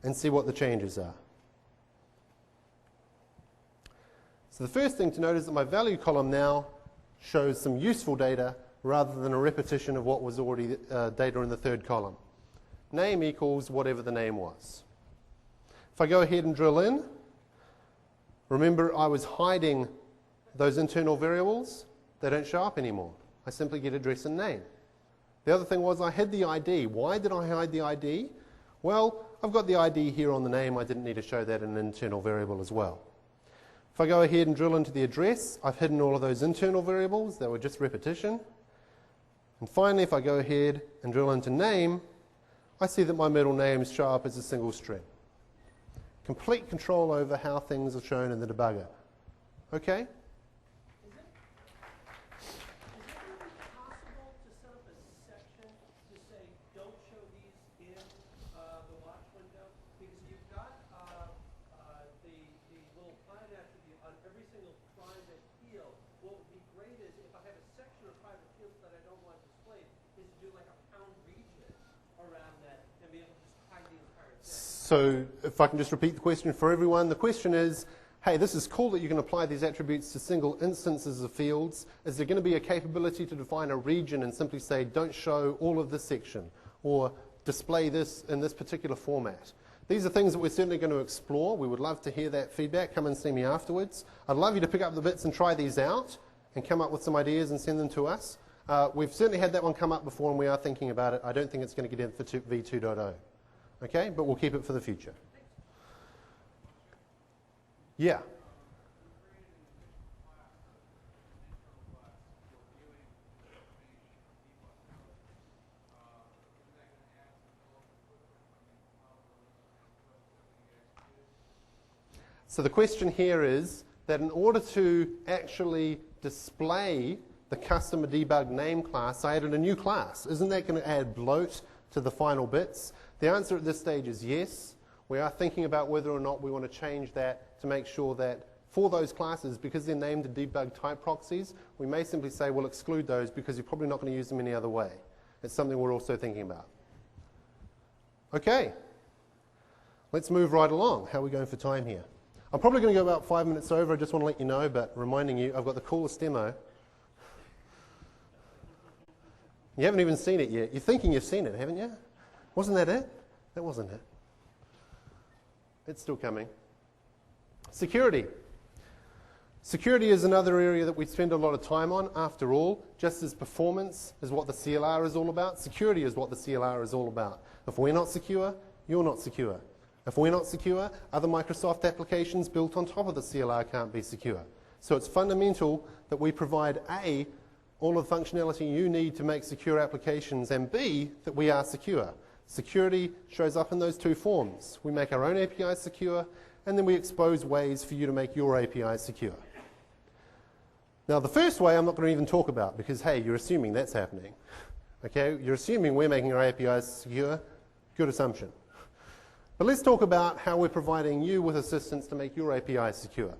Speaker 1: and see what the changes are. So the first thing to note is that my value column now shows some useful data rather than a repetition of what was already data in the third column. Name equals whatever the name was. If I go ahead and drill in, remember I was hiding those internal variables. They don't show up anymore. I simply get address and name. The other thing was I hid the ID. Why did I hide the ID? Well, I've got the ID here on the name. I didn't need to show that in an internal variable as well. If I go ahead and drill into the address, I've hidden all of those internal variables. They were just repetition. And finally, if I go ahead and drill into name, I see that my middle names show up as a single string. Complete control over how things are shown in the debugger. Okay?
Speaker 2: Is it possible to set up a section to say, don't show these in the watch window? Because you've got the little client attribute on every single private field. What would be great is if I have a section of private fields that I don't want displayed, is to do like a pound region around that and be able to just hide the entire thing.
Speaker 1: So if I can just repeat the question for everyone. The question is, hey, this is cool that you can apply these attributes to single instances of fields. Is there going to be a capability to define a region and simply say, don't show all of this section, or display this in this particular format? These are things that we're certainly going to explore. We would love to hear that feedback. Come and see me afterwards. I'd love you to pick up the bits and try these out and come up with some ideas and send them to us. We've certainly had that one come up before, and we are thinking about it. I don't think it's going to get in for v2.0. Okay, but we'll keep it for the future. Yeah. So the question here is that in order to actually display the customer debug name class, I added a new class. Isn't that going to add bloat to the final bits? The answer at this stage is yes. We are thinking about whether or not we want to change that to make sure that for those classes, because they're named debug type proxies, we may simply say we'll exclude those because you're probably not going to use them any other way. It's something we're also thinking about. Okay. Let's move right along. How are we going for time here? I'm probably going to go about 5 minutes over. I just want to let you know, but reminding you, I've got the coolest demo. You haven't even seen it yet. You're thinking you've seen it, haven't you? Wasn't that it? That wasn't it. It's still coming. Security. Security is another area that we spend a lot of time on. After all, just as performance is what the CLR is all about, security is what the CLR is all about. If we're not secure, you're not secure. If we're not secure, other Microsoft applications built on top of the CLR can't be secure. So it's fundamental that we provide A, all of the functionality you need to make secure applications, and B, that we are secure. Security shows up in those two forms. We make our own APIs secure, and then we expose ways for you to make your APIs secure. Now, the first way I'm not going to even talk about because, hey, you're assuming that's happening. Okay, you're assuming we're making our APIs secure. Good assumption. But let's talk about how we're providing you with assistance to make your APIs secure.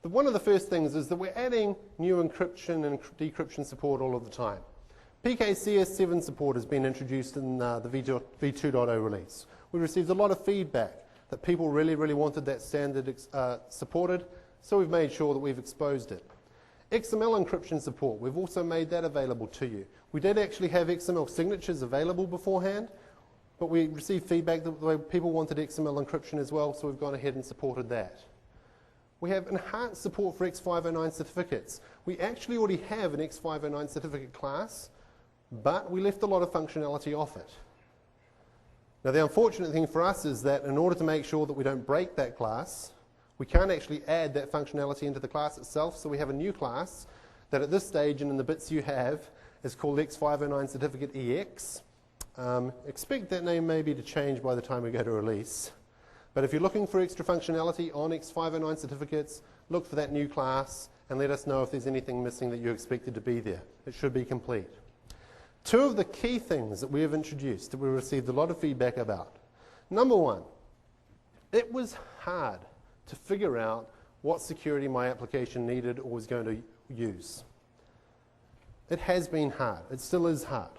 Speaker 1: One of the first things is that we're adding new encryption and decryption support all of the time. PKCS7 support has been introduced in the v2.0 release. We received a lot of feedback that people really, really wanted that standard supported, so we've made sure that we've exposed it. XML encryption support, we've also made that available to you. We did actually have XML signatures available beforehand, but we received feedback that people wanted XML encryption as well, so we've gone ahead and supported that. We have enhanced support for X509 certificates. We actually already have an X509 certificate class, but we left a lot of functionality off it. Now, the unfortunate thing for us is that in order to make sure that we don't break that class, we can't actually add that functionality into the class itself, so we have a new class that at this stage and in the bits you have is called X509 Certificate EX. Expect that name maybe to change by the time we go to release. But if you're looking for extra functionality on X509 certificates, look for that new class, and let us know if there's anything missing that you expected to be there. It should be complete. Two of the key things that we have introduced that we received a lot of feedback about. Number one, it was hard to figure out what security my application needed or was going to use. It has been hard. It still is hard.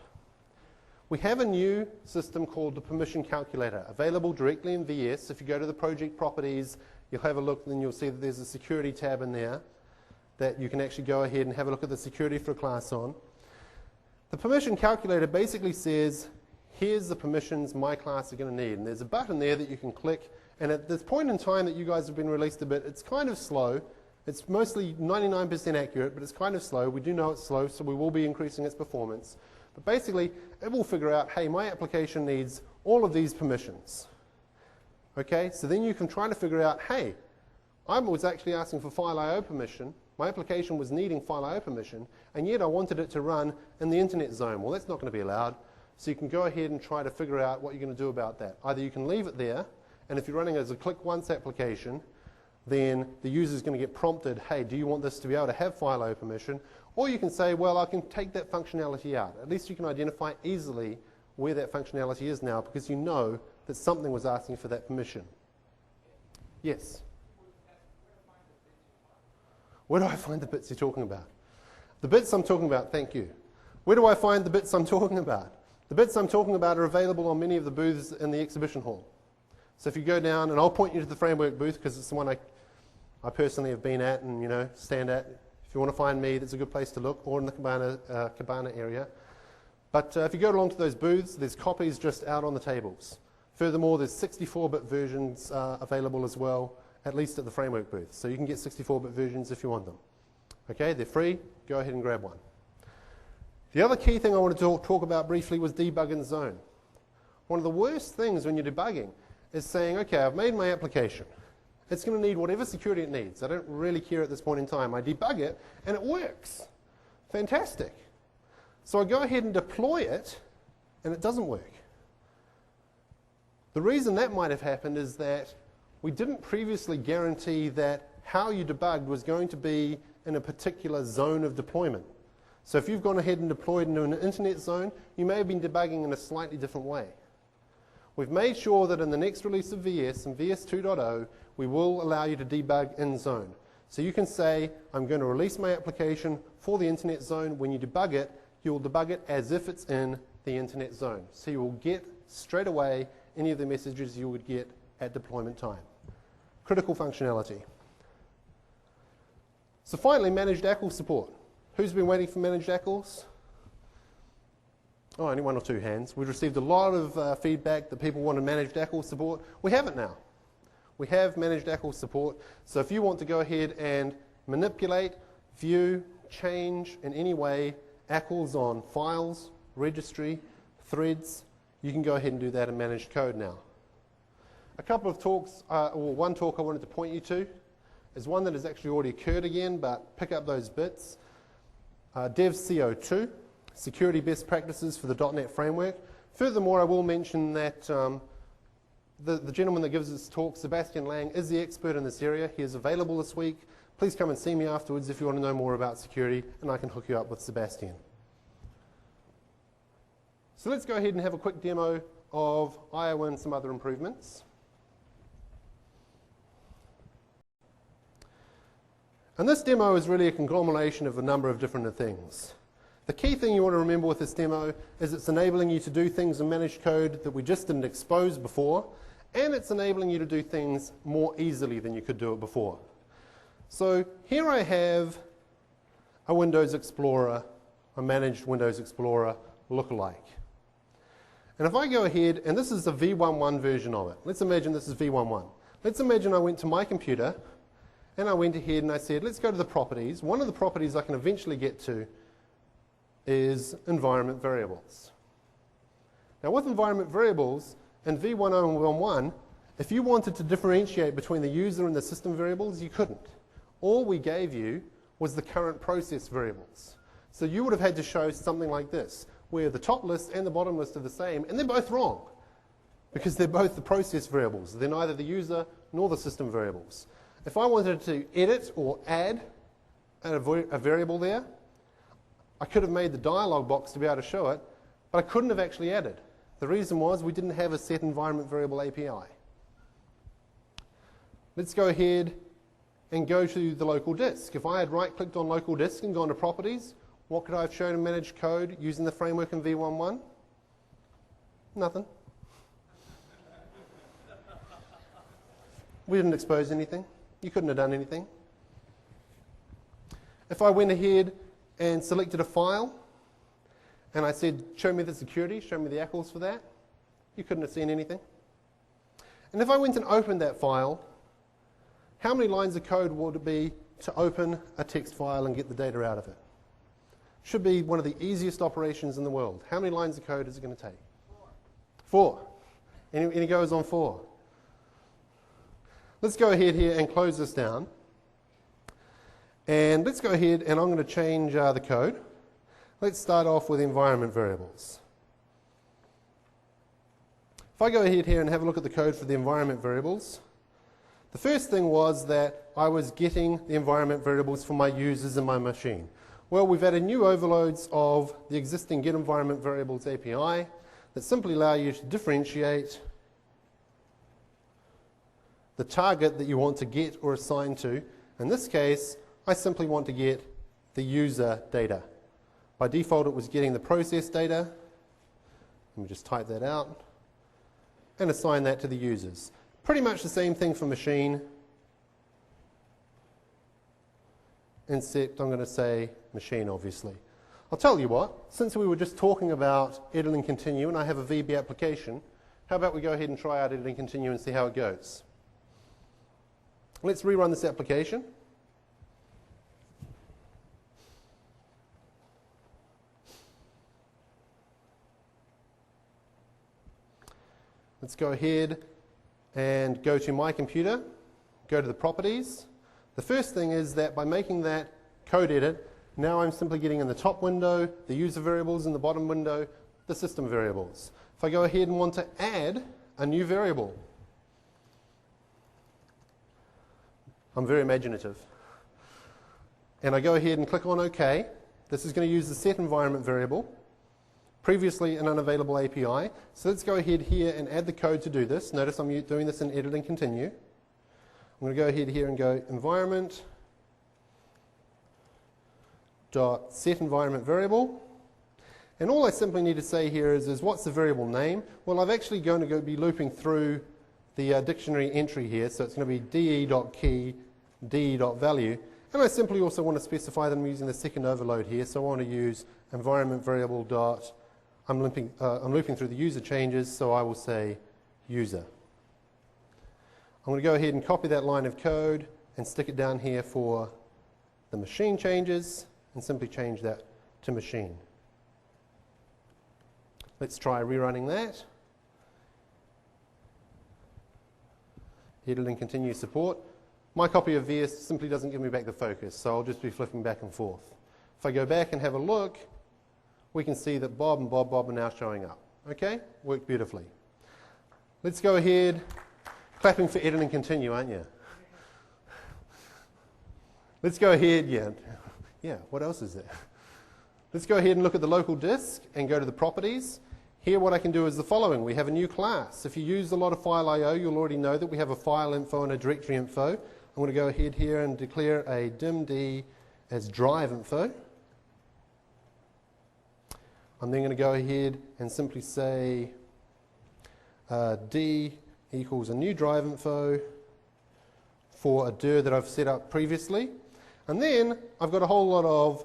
Speaker 1: We have a new system called the permission calculator, available directly in VS. If you go to the project properties, you'll have a look, and you'll see that there's a security tab in there that you can actually go ahead and have a look at the security for a class on. The permission calculator basically says, here's the permissions my class are going to need. And there's a button there that you can click. And at this point in time that you guys have been released a bit, it's kind of slow. It's mostly 99% accurate, but it's kind of slow. We do know it's slow, so we will be increasing its performance. But basically, it will figure out, hey, my application needs all of these permissions. Okay, so then you can try to figure out, hey, I was actually asking for file I/O permission. My application was needing file I/O permission, and yet I wanted it to run in the internet zone. Well, that's not going to be allowed. So you can go ahead and try to figure out what you're going to do about that. Either you can leave it there, and if you're running as a click once application, then the user is going to get prompted, hey, do you want this to be able to have file I/O permission? Or you can say, well, I can take that functionality out. At least you can identify easily where that functionality is now, because you know that something was asking for that permission. Yes? Where do I find the bits you're talking about? The bits I'm talking about, thank you. Where do I find the bits I'm talking about? The bits I'm talking about are available on many of the booths in the exhibition hall. So if you go down, and I'll point you to the framework booth because it's the one I personally have been at and stand at. If you want to find me, that's a good place to look, or in the Cabana area. But if you go along to those booths, there's copies just out on the tables. Furthermore, there's 64-bit versions available as well, at least at the framework booth. So you can get 64-bit versions if you want them. Okay, they're free. Go ahead and grab one. The other key thing I wanted to talk about briefly was debug in zone. One of the worst things when you're debugging is saying, okay, I've made my application. It's going to need whatever security it needs. I don't really care at this point in time. I debug it, and it works. Fantastic. So I go ahead and deploy it, and it doesn't work. The reason that might have happened is that we didn't previously guarantee that how you debugged was going to be in a particular zone of deployment. So if you've gone ahead and deployed into an internet zone, you may have been debugging in a slightly different way. We've made sure that in the next release of VS, in VS 2.0, we will allow you to debug in zone. So you can say, I'm going to release my application for the internet zone. When you debug it, you will debug it as if it's in the internet zone. So you will get straight away any of the messages you would get at deployment time. Critical functionality. So finally, managed ACL support. Who's been waiting for managed ACLs? Oh, only one or two hands. We've received a lot of feedback that people wanted managed ACL support. We have it now. We have managed ACL support. So if you want to go ahead and manipulate, view, change in any way ACLs on files, registry, threads, you can go ahead and do that in managed code now. A couple of talks, or one talk I wanted to point you to is one that has actually already occurred again, but pick up those bits. DevCO2. Security best practices for the .NET framework. Furthermore, I will mention that the gentleman that gives this talk, Sebastian Lang, is the expert in this area. He is available this week. Please come and see me afterwards if you want to know more about security, and I can hook you up with Sebastian. So let's go ahead and have a quick demo of I/O and some other improvements. And this demo is really a conglomeration of a number of different things. The key thing you want to remember with this demo is it's enabling you to do things in managed code that we just didn't expose before, and it's enabling you to do things more easily than you could do it before. So here I have a Windows Explorer, a managed Windows Explorer lookalike. And if I go ahead, and this is the v11 version of it. Let's imagine this is v11. Let's imagine I went to my computer, and I went ahead and I said, let's go to the properties. One of the properties I can eventually get to is environment variables. Now with environment variables, in v10 and v11, if you wanted to differentiate between the user and the system variables, you couldn't. All we gave you was the current process variables. So you would have had to show something like this, where the top list and the bottom list are the same, and they're both wrong, because they're both the process variables. They're neither the user nor the system variables. If I wanted to edit or add a variable there, I could have made the dialog box to be able to show it, but I couldn't have actually added. The reason was we didn't have a set environment variable API. Let's go ahead and go to the local disk. If I had right-clicked on local disk and gone to properties, what could I have shown in managed code using the framework in v11? Nothing. We didn't expose anything. You couldn't have done anything. If I went ahead and selected a file, and I said, show me the security, show me the ACLs for that, you couldn't have seen anything. And if I went and opened that file, how many lines of code would it be to open a text file and get the data out of it? Should be one of the easiest operations in the world. How many lines of code is it going to take? 4. Any goes on 4? Let's go ahead here and close this down. And let's go ahead and I'm going to change the code. Let's start off with environment variables. If I go ahead here and have a look at the code for the environment variables, the first thing was that I was getting the environment variables for my users in my machine. Well, we've added new overloads of the existing getEnvironmentVariables API that simply allow you to differentiate the target that you want to get or assign to. In this case, I simply want to get the user data. By default, it was getting the process data. Let me just type that out and assign that to the users. Pretty much the same thing for machine, except I'm going to say machine, obviously. I'll tell you what, since we were just talking about edit and continue, and I have a VB application, how about we go ahead and try out edit and continue and see how it goes. Let's rerun this application. Let's go ahead and go to my computer, go to the properties. The first thing is that by making that code edit, now I'm simply getting in the top window the user variables, in the bottom window the system variables. If I go ahead and want to add a new variable, I'm very imaginative, and I go ahead and click on OK. This is going to use the set environment variable, previously an unavailable API. So let's go ahead here and add the code to do this. Notice I'm doing this in edit and continue. I'm going to go ahead here and go environment dot set environment variable. And all I simply need to say here is what's the variable name? Well, I'm actually going to be looping through the dictionary entry here. So it's going to be de.key, de.value. And I simply also want to specify that I'm using the second overload here. So I want to use environment variable dot, I'm looping through the user changes, so I will say user. I'm going to go ahead and copy that line of code and stick it down here for the machine changes and simply change that to machine. Let's try rerunning that. Edit and continue support. My copy of VS simply doesn't give me back the focus, so I'll just be flipping back and forth. If I go back and have a look, we can see that Bob and Bob are now showing up. Okay? Worked beautifully. Let's go ahead. Clapping for edit and continue, aren't you? Let's go ahead. Yeah, what else is there? Let's go ahead and look at the local disk and go to the properties. Here what I can do is the following. We have a new class. If you use a lot of file I/O, you'll already know that we have a file info and a directory info. I'm going to go ahead here and declare a dimd as drive info. I'm then going to go ahead and simply say d equals a new drive info for a dir that I've set up previously. And then I've got a whole lot of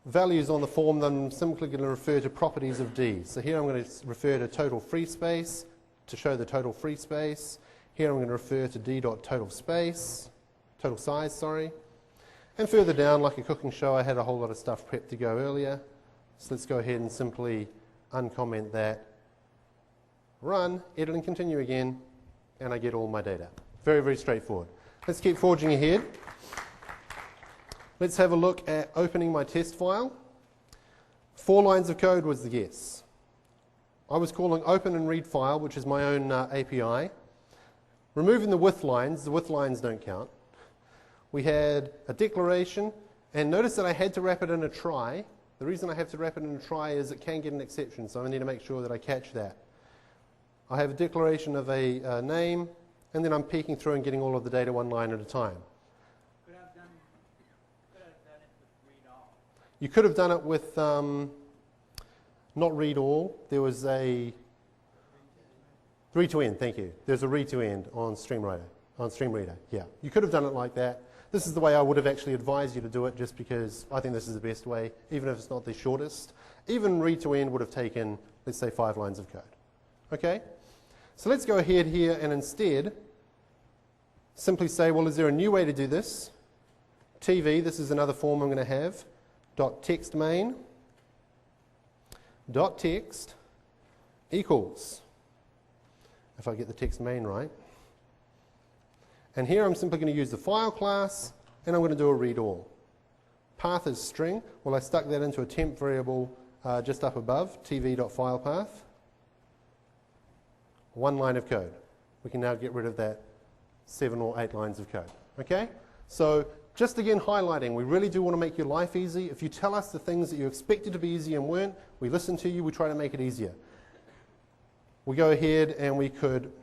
Speaker 1: values on the form that I'm simply going to refer to properties of d. So here I'm going to refer to total free space to show the total free space. Here I'm going to refer to d.total space, total size, sorry. And further down, like a cooking show, I had a whole lot of stuff prepped to go earlier. So let's go ahead and simply uncomment that, run, edit and continue again, and I get all my data. Very, very straightforward. Let's keep forging ahead. Let's have a look at opening my test file. 4 lines of code was the guess. I was calling open and read file, which is my own API. Removing the with lines don't count. we had a declaration, and notice that I had to wrap it in a try. The reason I have to wrap it in a try is it can get an exception, so I need to make sure that I catch that. I have a declaration of a name, and then I'm peeking through and getting all of the data one line at a time.
Speaker 2: Could have done it with read all.
Speaker 1: You could have done it with not read all. There was a read to end, thank you. There's a read to end on StreamReader, yeah. You could have done it like that. This is the way I would have actually advised you to do it, just because I think this is the best way, even if it's not the shortest. Even read to end would have taken, let's say, 5 lines of code. Okay? So let's go ahead here and instead simply say, well, is there a new way to do this? TV, this is another form I'm going to have, .text main, .text equals, if I get the text main right. And here I'm simply going to use the file class, and I'm going to do a read all. Path is string. Well, I stuck that into a temp variable just up above, tv.filepath. 1 line of code. We can now get rid of that 7 or 8 lines of code. Okay? So just again highlighting, we really do want to make your life easy. If you tell us the things that you expected to be easy and weren't, we listen to you, we try to make it easier. We go ahead and we could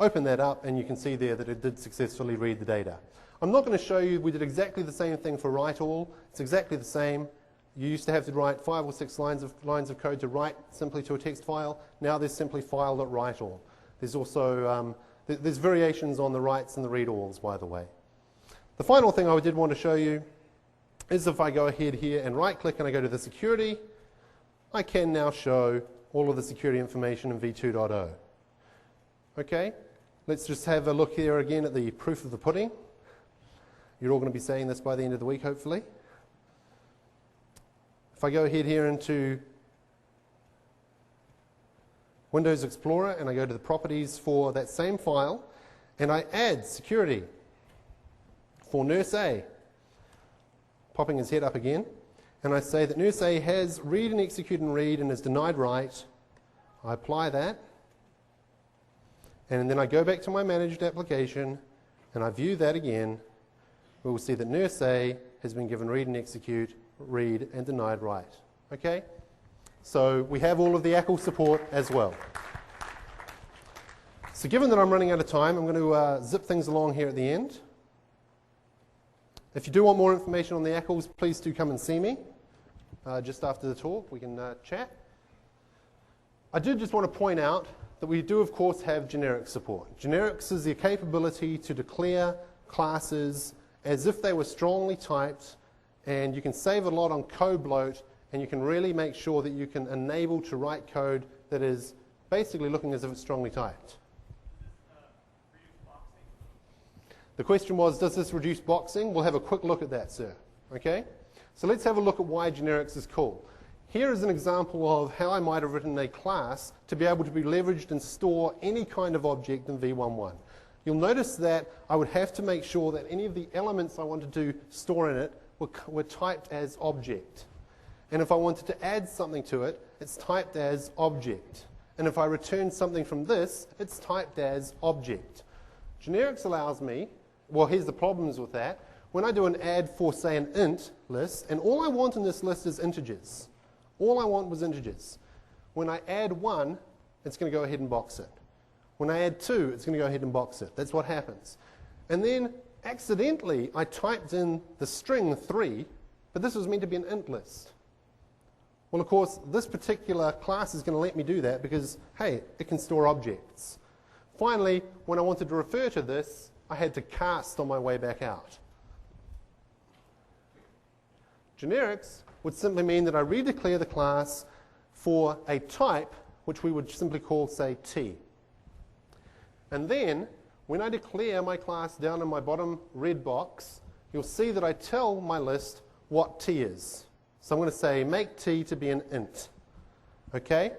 Speaker 1: open that up, and you can see there that it did successfully read the data. I'm not going to show you, we did exactly the same thing for write all. It's exactly the same. You used to have to write 5 or 6 lines of code to write simply to a text file. Now there's simply file.write all. There's also there's variations on the writes and the read alls, by the way. The final thing I did want to show you is if I go ahead here and right click and I go to the security, I can now show all of the security information in v2.0. Okay, let's just have a look here again at the proof of the pudding. You're all going to be saying this by the end of the week, hopefully. If I go ahead here into Windows Explorer and I go to the properties for that same file, and I add security for nurse A, popping his head up again, and I say that nurse A has read and execute and read and is denied write. I apply that. And then I go back to my managed application and I view that again. We will see that nurse A has been given read and execute, read and denied write. Okay? So we have all of the ACL support as well. So given that I'm running out of time, I'm going to zip things along here at the end. If you do want more information on the ACLs, please do come and see me just after the talk. We can chat. I did just want to point out that we do, of course, have generic support. Generics is the capability to declare classes as if they were strongly typed, and you can save a lot on code bloat, and you can really make sure that you can enable to write code that is basically looking as if it's strongly typed. The question was, does this reduce boxing? We'll have a quick look at that, sir. Okay? So let's have a look at why generics is cool. Here is an example of how I might have written a class to be able to be leveraged and store any kind of object in v11. You'll notice that I would have to make sure that any of the elements I wanted to store in it were typed as object. And if I wanted to add something to it, it's typed as object. And if I return something from this, it's typed as object. Generics allows me, well, here's the problems with that. When I do an add for, say, an int list, and all I want in this list is integers. All I want was integers. When I add 1, it's going to go ahead and box it. When I add 2, it's going to go ahead and box it. That's what happens. And then, accidentally, I typed in the string 3, but this was meant to be an int list. Well, of course, this particular class is going to let me do that because, hey, it can store objects. Finally, when I wanted to refer to this, I had to cast on my way back out. Generics would simply mean that I redeclare the class for a type, which we would simply call, say, T. And then, when I declare my class down in my bottom red box, you'll see that I tell my list what T is. So I'm going to say, make T to be an int. Okay?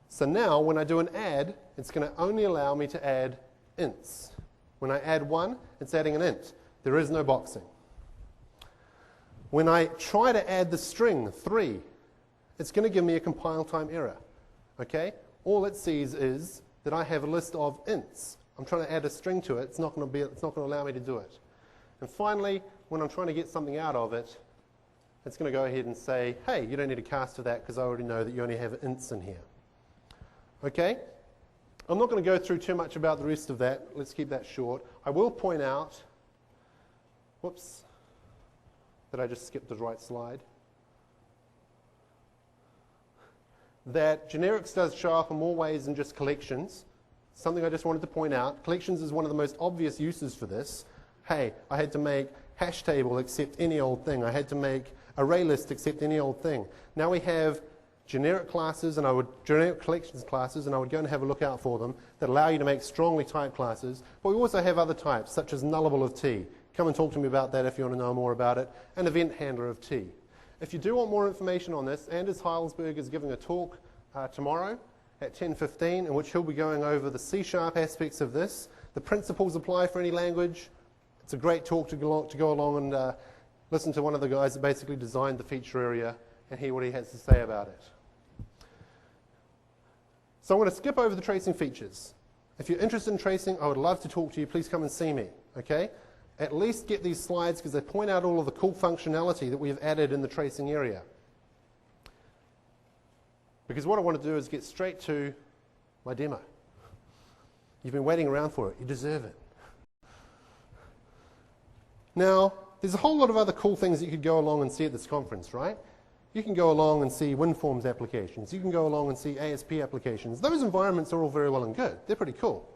Speaker 1: So now, when I do an add, it's going to only allow me to add ints. When I add 1, it's adding an int. There is no boxing. When I try to add the string 3, it's going to give me a compile time error. Okay? All it sees is that I have a list of ints. I'm trying to add a string to it, it's not going to allow me to do it. And finally, when I'm trying to get something out of it, it's going to go ahead and say, hey, you don't need a cast of that because I already know that you only have ints in here. Okay? I'm not going to go through too much about the rest of that. Let's keep that short. I will point out, whoops, that I just skipped the right slide, that generics does show up in more ways than just collections. Something I just wanted to point out. Collections is one of the most obvious uses for this. Hey, I had to make hash table accept any old thing. I had to make array list accept any old thing. Now we have generic classes and generic collections classes, and I would go and have a look out for them that allow you to make strongly typed classes. But we also have other types, such as nullable of T. Come and talk to me about that if you want to know more about it. And event handler of T. If you do want more information on this, Anders Heilsberg is giving a talk tomorrow at 10:15, in which he'll be going over the C# aspects of this. The principles apply for any language. It's a great talk to go along and listen to one of the guys that basically designed the feature area and hear what he has to say about it. So I'm going to skip over the tracing features. If you're interested in tracing, I would love to talk to you. Please come and see me. Okay? At least get these slides because they point out all of the cool functionality that we have added in the tracing area. Because what I want to do is get straight to my demo. You've been waiting around for it. You deserve it. Now, there's a whole lot of other cool things that you could go along and see at this conference, right? You can go along and see WinForms applications. You can go along and see ASP applications. Those environments are all very well and good. They're pretty cool.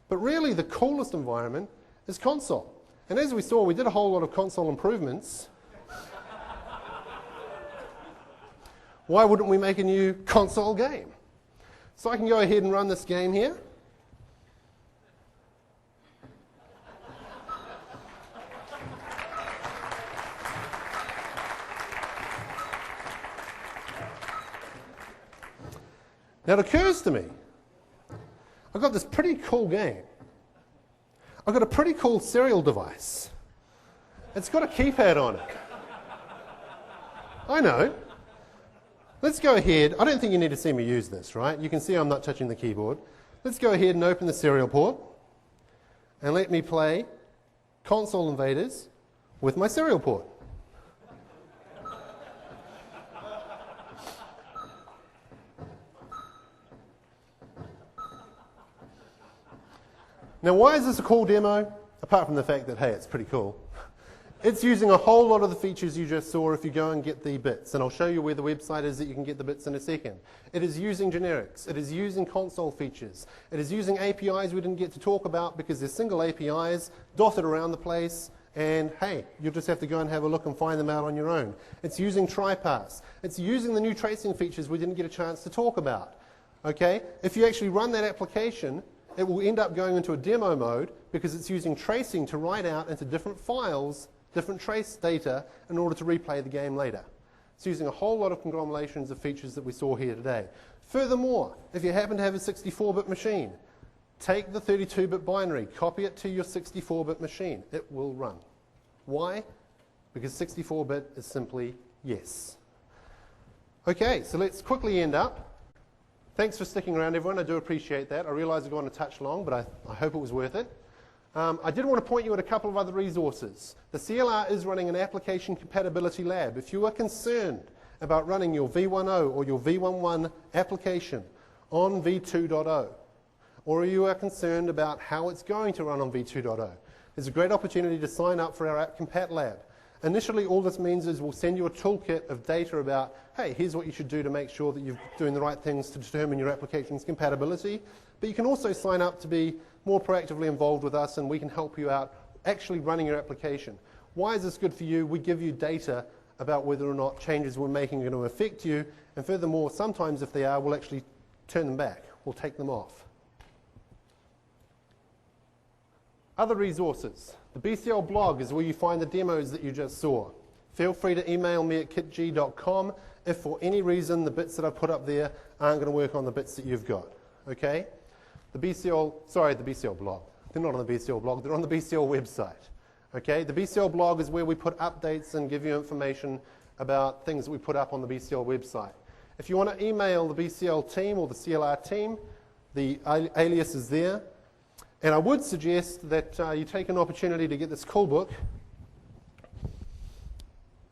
Speaker 1: But really, the coolest environment is console. And as we saw, we did a whole lot of console improvements. Why wouldn't we make a new console game? So I can go ahead and run this game here. Now it occurs to me, I've got this pretty cool game. I've got a pretty cool serial device. It's got a keypad on it. I know. Let's go ahead. I don't think you need to see me use this, right? You can see I'm not touching the keyboard. Let's go ahead and open the serial port and let me play Console Invaders with my serial port. Now, why is this a cool demo? Apart from the fact that, hey, it's pretty cool. It's using a whole lot of the features you just saw if you go and get the bits. And I'll show you where the website is that you can get the bits in a second. It is using generics. It is using console features. It is using APIs we didn't get to talk about because they're single APIs dotted around the place. And, hey, you'll just have to go and have a look and find them out on your own. It's using TriPass. It's using the new tracing features we didn't get a chance to talk about. Okay? If you actually run that application, it will end up going into a demo mode because it's using tracing to write out into different files, different trace data in order to replay the game later. It's using a whole lot of conglomerations of features that we saw here today. Furthermore, if you happen to have a 64-bit machine, take the 32-bit binary, copy it to your 64-bit machine. It will run. Why? Because 64-bit is simply yes. Okay, so let's quickly end up. Thanks for sticking around, everyone. I do appreciate that. I realize I've gone a touch long, but I hope it was worth it. I did want to point you at a couple of other resources. The CLR is running an application compatibility lab. If you are concerned about running your v10 or your v11 application on v2.0, or you are concerned about how it's going to run on v2.0, there's a great opportunity to sign up for our App Compat Lab. Initially, all this means is we'll send you a toolkit of data about, hey, here's what you should do to make sure that you're doing the right things to determine your application's compatibility. But you can also sign up to be more proactively involved with us, and we can help you out actually running your application. Why is this good for you? We give you data about whether or not changes we're making are going to affect you, and furthermore, sometimes if they are, we'll actually turn them back. We'll take them off. Other resources. The BCL blog is where you find the demos that you just saw. Feel free to email me at kitg.com if for any reason the bits that I put up there aren't going to work on the bits that you've got. Okay? The BCL blog. They're not on the BCL blog, they're on the BCL website. Okay? The BCL blog is where we put updates and give you information about things that we put up on the BCL website. If you want to email the BCL team or the CLR team, the alias is there. And I would suggest that you take an opportunity to get this cool book.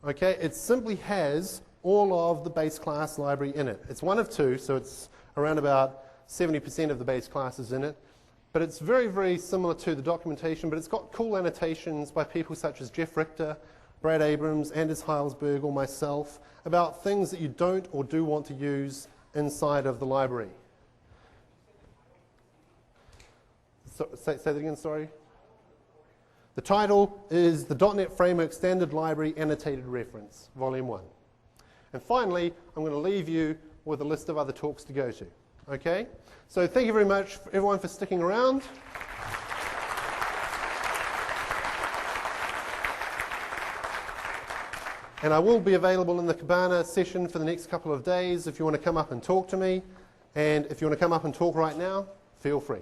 Speaker 1: Okay, it simply has all of the base class library in it. It's one of two, so it's around about 70% of the base classes in it. But it's very, very similar to the documentation, but it's got cool annotations by people such as Jeff Richter, Brad Abrams, Anders Heilsberg, or myself about things that you don't or do want to use inside of the library. So, say that again, sorry. The title is the .NET Framework Standard Library Annotated Reference, Volume 1. And finally, I'm going to leave you with a list of other talks to go to. Okay? So thank you very much, everyone, for sticking around. And I will be available in the Cabana session for the next couple of days if you want to come up and talk to me. And if you want to come up and talk right now, feel free.